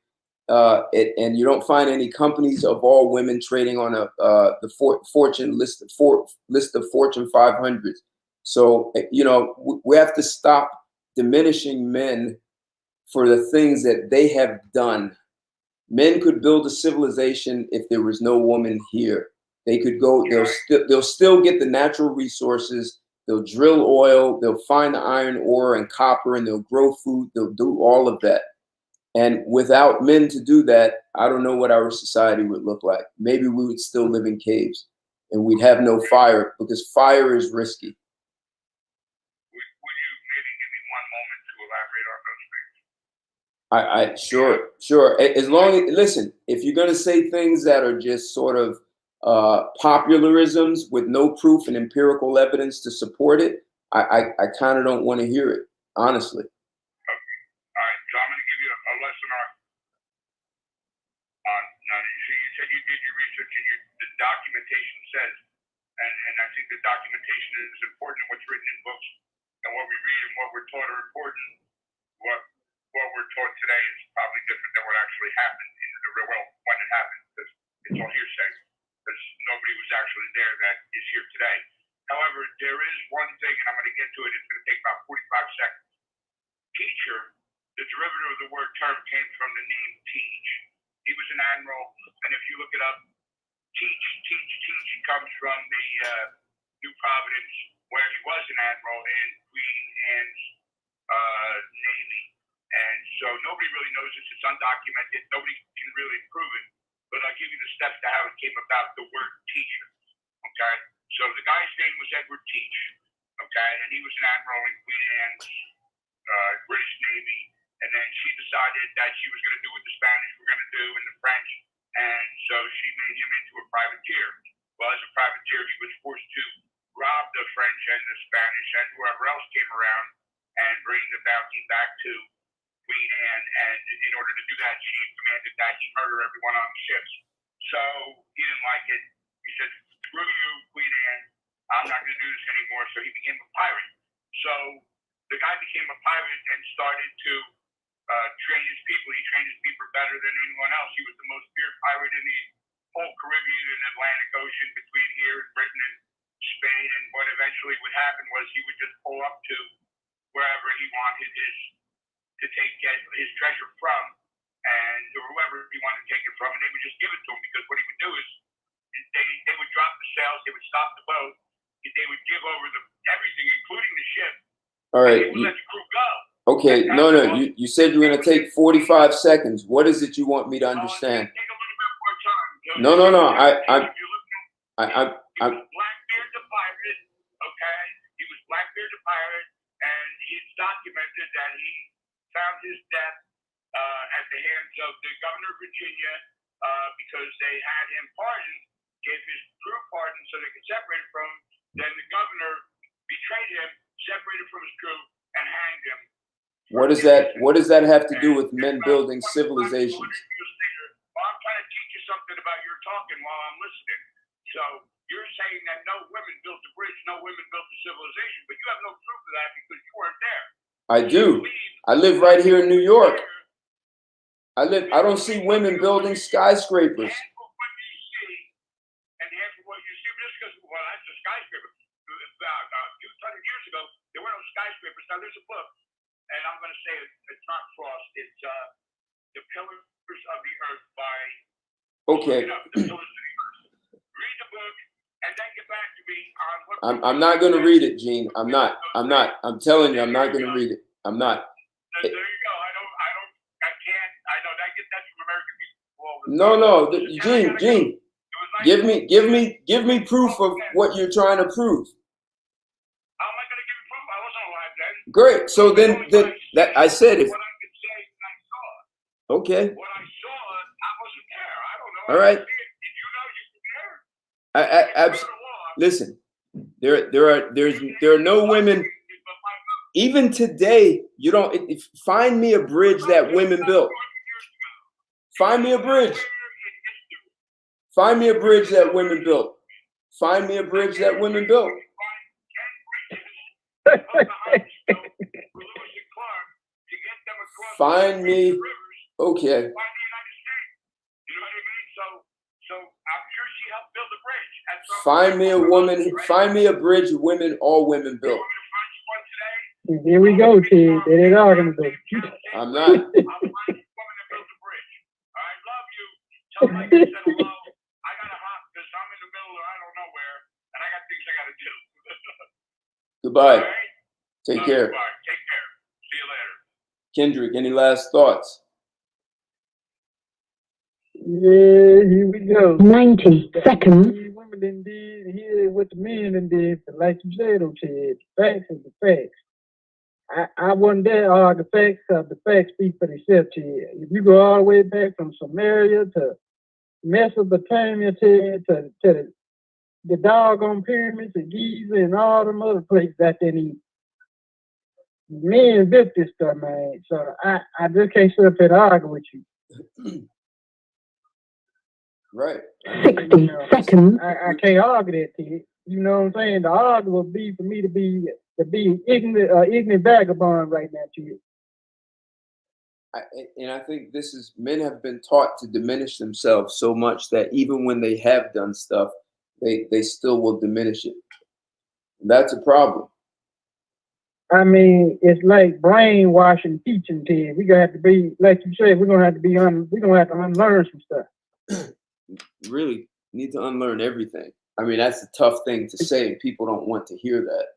and you don't find any companies of all women trading on the Fortune list of Fortune 500. So we have to stop diminishing men for the things that they have done. Men could build a civilization if there was no woman here. They could go. They'll still get the natural resources. They'll drill oil. They'll find the iron ore and copper, and they'll grow food. They'll do all of that. And without men to do that, I don't know what our society would look like. Maybe we would still live in caves, and we'd have no fire, because fire is risky. Sure. As long as, listen, if you're going to say things that are just sort of popularisms with no proof and empirical evidence to support it, I kind of don't want to hear it, honestly. Okay. All right. So I'm going to give you a lesson on. Now, you said you did your research, and the documentation says, and I think the documentation is important in what's written in books, and what we read and what we're taught are important. What we're taught today is probably different than what actually happened in the real world when it happened, because it's all hearsay, because nobody was actually there that is here today. However, there is one thing, and I'm going to get to it. It's going to take about 45 seconds. Teacher, the derivative of the word term, came from the name Teach. He was an admiral, and if you look it up, Teach comes from the New Providence, where he was an admiral in Queen Anne's Navy. And so nobody really knows this. It's undocumented. Nobody can really prove it. But I'll give you the steps to how it came about, the word teacher. Okay? So the guy's name was Edward Teach. okay, and he was an admiral in Queen Anne's British Navy, and then she decided that she was going to do what the Spanish were going to do and the French, and so she made him into a privateer. Well, as a privateer, he was forced to rob the French and the Spanish and whoever else came around and bring the bounty back to Queen Anne, and in order to do that, she commanded that he murder everyone on the ships. So he didn't like it. He said, "Screw you, Queen Anne. I'm not going to do this anymore." So he became a pirate. So the guy became a pirate and started to train his people. He trained his people better than anyone else. He was the most feared pirate in the whole Caribbean and Atlantic Ocean between here and Britain and Spain. And what eventually would happen was he would just pull up to wherever he wanted get his treasure from, and or whoever he wanted to take it from, and they would just give it to him, because what he would do is they would drop the sails, they would stop the boat, they would give over everything, including the ship. All right. And they would let the crew go. Okay. No. You said you were going to take 45 seconds. What is it you want me to understand? Take a little bit more time. No. If you're looking at, I'm Blackbeard the pirate, okay? He was Blackbeard the pirate, and he's documented that he found his death at the hands of the governor of Virginia because they had him pardoned, gave his crew pardon so they could separate from him. Then the governor betrayed him, separated from his crew, and hanged him. What does that have to do with men building civilizations? Well, I'm trying to teach you something about your talking while I'm listening. So you're saying that no women built the bridge, no women built the civilization, but you have no proof of that because you weren't there. I do. I live right here in New York. I don't see women building skyscrapers. Half of what you see, and half of what you see, just because, well, that's a skyscraper. About a few hundred years ago, there were no skyscrapers. Now, there's a book, and I'm going to say it's not Frost. It's The Pillars of the Earth by... Okay. The Pillars of the Earth. Read the book, and then get back to me on what... I'm not going to read it, Gene. I'm not. I'm telling you, I'm not going to read it. I'm not. There you go. I can't. I know that's from American people. No, Gene. Give me proof of what you're trying to prove. How am I going to give you proof? I wasn't alive then. Great. So then that I said if What I could say is I saw. okay. What I saw, I wasn't there. I don't know. All right. Did you know you were there? Listen. There are no women. Even today, you don't find me a bridge that women built. Find me a bridge. Find me a bridge that women built. Find me a bridge that women built. Find me. Okay. Find me a woman. Find me a bridge women, all women built. Here we go, Ted. There they are going to go. I'm not. I love you. Tell Mike I said hello. I got to hop because I'm in the middle of I don't know where, and I got things I got to do. Goodbye. Right? Take care. Goodbye. Take care. See you later. Kendrick, any last thoughts? Yeah, here we go. 90 seconds. The women indeed, here what the men indeed, but like you said, Ted, facts is the facts. I wasn't there all the facts, the facts speak for themselves, Ted. If you go all the way back from Samaria to Mesopotamia, Ted, to the doggone pyramids of Giza and all them other places out there, men built this stuff, man. So I just can't sit up here and argue with you. Right. 60 seconds. I can't argue that, Ted. You know what I'm saying? The argument would be for me to be ignorant vagabond right now, Ted. And I think men have been taught to diminish themselves so much that even when they have done stuff, they still will diminish it. And that's a problem. I mean, it's like brainwashing teaching, Ted. We're gonna have to be, like you said, we're gonna have to unlearn some stuff. Really need to unlearn everything. I mean, that's a tough thing to say, and people don't want to hear that.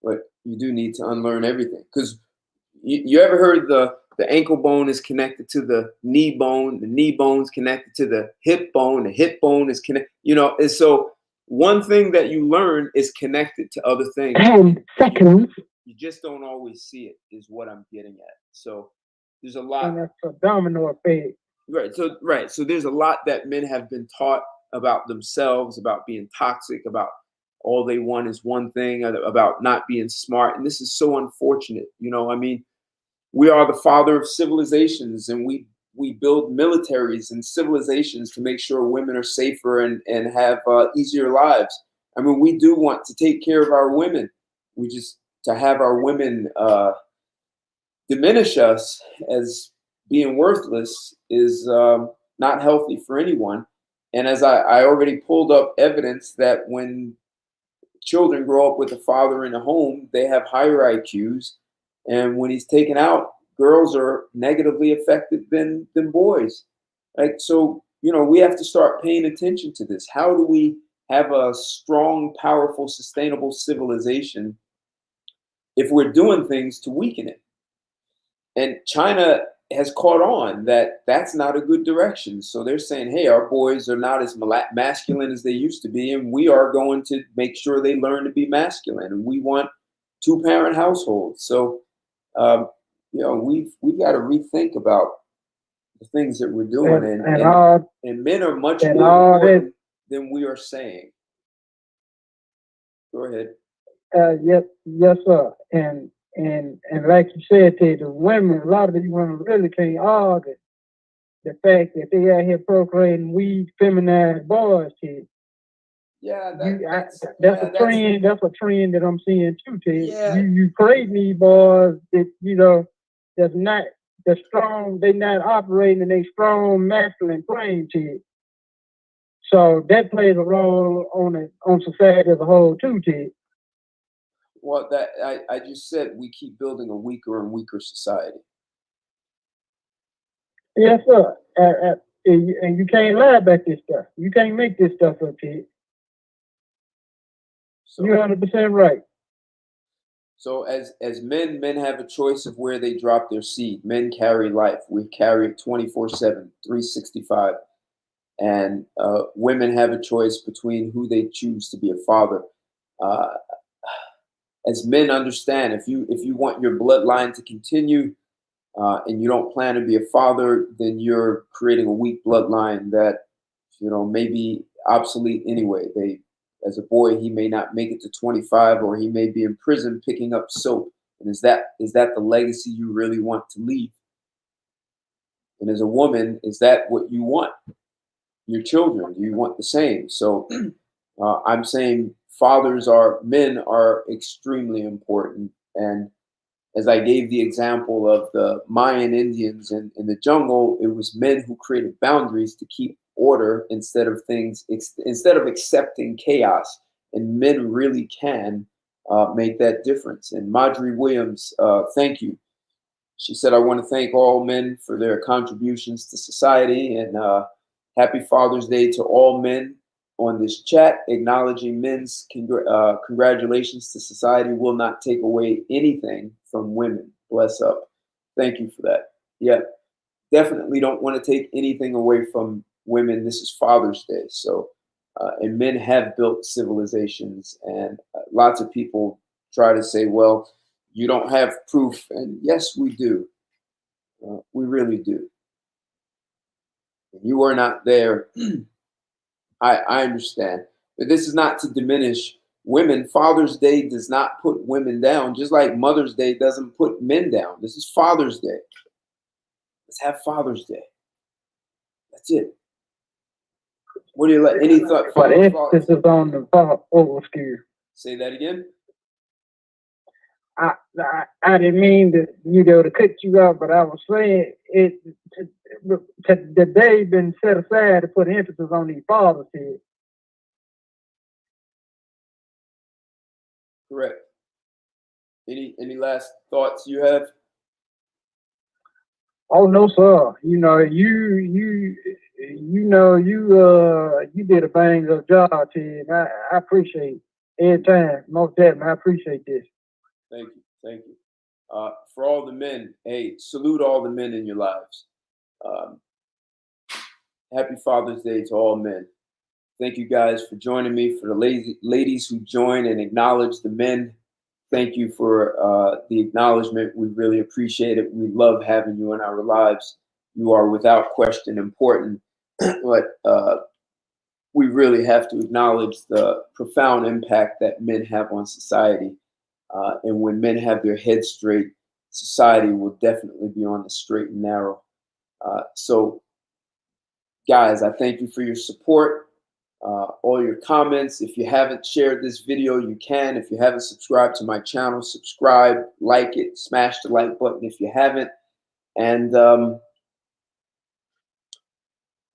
But you do need to unlearn everything. Because you ever heard the ankle bone is connected to the knee bone is connected to the hip bone is connected, and so one thing that you learn is connected to other things. 10 seconds. You just don't always see it, is what I'm getting at. So there's a lot. And that's a domino effect. Right. So there's a lot that men have been taught about themselves, about being toxic, about all they want is one thing, about not being smart. And this is so unfortunate. You know, I mean, we are the father of civilizations, and we build militaries and civilizations to make sure women are safer and have easier lives. I mean, we do want to take care of our women. We just, to have our women diminish us as being worthless is not healthy for anyone. And as I already pulled up evidence that when children grow up with a father in a home, they have higher IQs. And when he's taken out, girls are negatively affected than boys. Like, so, you know, we have to start paying attention to this. How do we have a strong, powerful, sustainable civilization if we're doing things to weaken it? And China has caught on that that's not a good direction. So they're saying, hey, our boys are not as masculine as they used to be, and we are going to make sure they learn to be masculine. And we want two-parent households. So, you know, we've got to rethink about the things that we're doing. And men are much more important than we are saying. Go ahead. Yes, sir. And like you said, Ted, the women, a lot of these women really can't argue the fact that they out here procreating weed, feminized boys, Ted. Yeah, that's a trend. That's a trend that I'm seeing too, Ted. Yeah. You create these boys that, you know, that's not the strong. They not operating in a strong masculine plane, Ted. So that plays a role on society as a whole too, Ted. Well, that I just said we keep building a weaker and weaker society. Yes, sir. And you can't lie about this stuff. You can't make this stuff up, Ted. So, you're 100% right. So as men have a choice of where they drop their seed. Men carry life. We carry it 24/7, 365. And women have a choice between who they choose to be a father. As men understand, if you want your bloodline to continue and you don't plan to be a father, then you're creating a weak bloodline that, you know, may be obsolete anyway. As a boy, he may not make it to 25, or he may be in prison picking up soap. And is that the legacy you really want to leave? And as a woman, is that what you want? Your children, do you want the same? So I'm saying men are extremely important. And as I gave the example of the Mayan Indians in the jungle, it was men who created boundaries to keep order instead of accepting chaos. And men really can make that difference. And Marjorie Williams, thank you. She said, I want to thank all men for their contributions to society, and happy Father's Day to all men on this chat. Acknowledging men's congratulations to society will not take away anything from women. Bless up. Thank you for that. Yeah, definitely don't want to take anything away from women. This is Father's Day. So, and men have built civilizations, and lots of people try to say, well, you don't have proof. And yes, we do. We really do. You are not there. I understand. But this is not to diminish women. Father's Day does not put women down, just like Mother's Day doesn't put men down. This is Father's Day. Let's have Father's Day. That's it. What do you like? Any thought? But this is on the overskew. Say that again. I didn't mean to cut you off, but I was saying the day been set aside to put emphasis on these fathers here. Correct. Any last thoughts you have? Oh no, sir. You know you did a bang up job, Ted. I appreciate it every time. Most definitely, I appreciate this. Thank you. Thank you. For all the men, hey, salute all the men in your lives. Happy Father's Day to all men. Thank you guys for joining me. For the ladies who join and acknowledge the men, thank you for the acknowledgement. We really appreciate it. We love having you in our lives. You are without question important, but we really have to acknowledge the profound impact that men have on society. And when men have their heads straight, society will definitely be on the straight and narrow. So, guys, I thank you for your support, all your comments. If you haven't shared this video, you can. If you haven't subscribed to my channel, subscribe, like it, smash the like button if you haven't. And I'm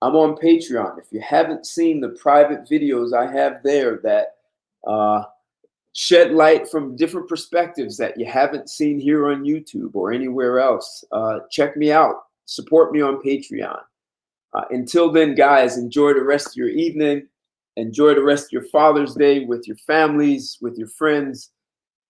on Patreon. If you haven't seen the private videos I have there that shed light from different perspectives that you haven't seen here on YouTube or anywhere else, check me out. Support me on Patreon. Until then, guys, enjoy the rest of your evening. Enjoy the rest of your Father's Day with your families, with your friends,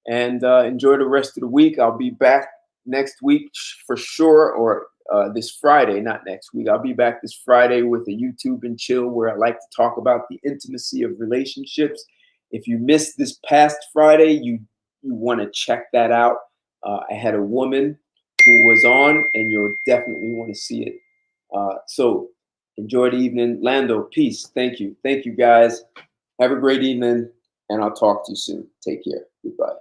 and enjoy the rest of the week. I'll be back next week for sure, or this Friday, not next week. I'll be back this Friday with a YouTube and Chill where I like to talk about the intimacy of relationships. If you missed this past Friday, you want to check that out. I had a woman who was on, and you'll definitely want to see it. So enjoy the evening. Lando, peace. Thank you. Thank you, guys. Have a great evening, and I'll talk to you soon. Take care. Goodbye.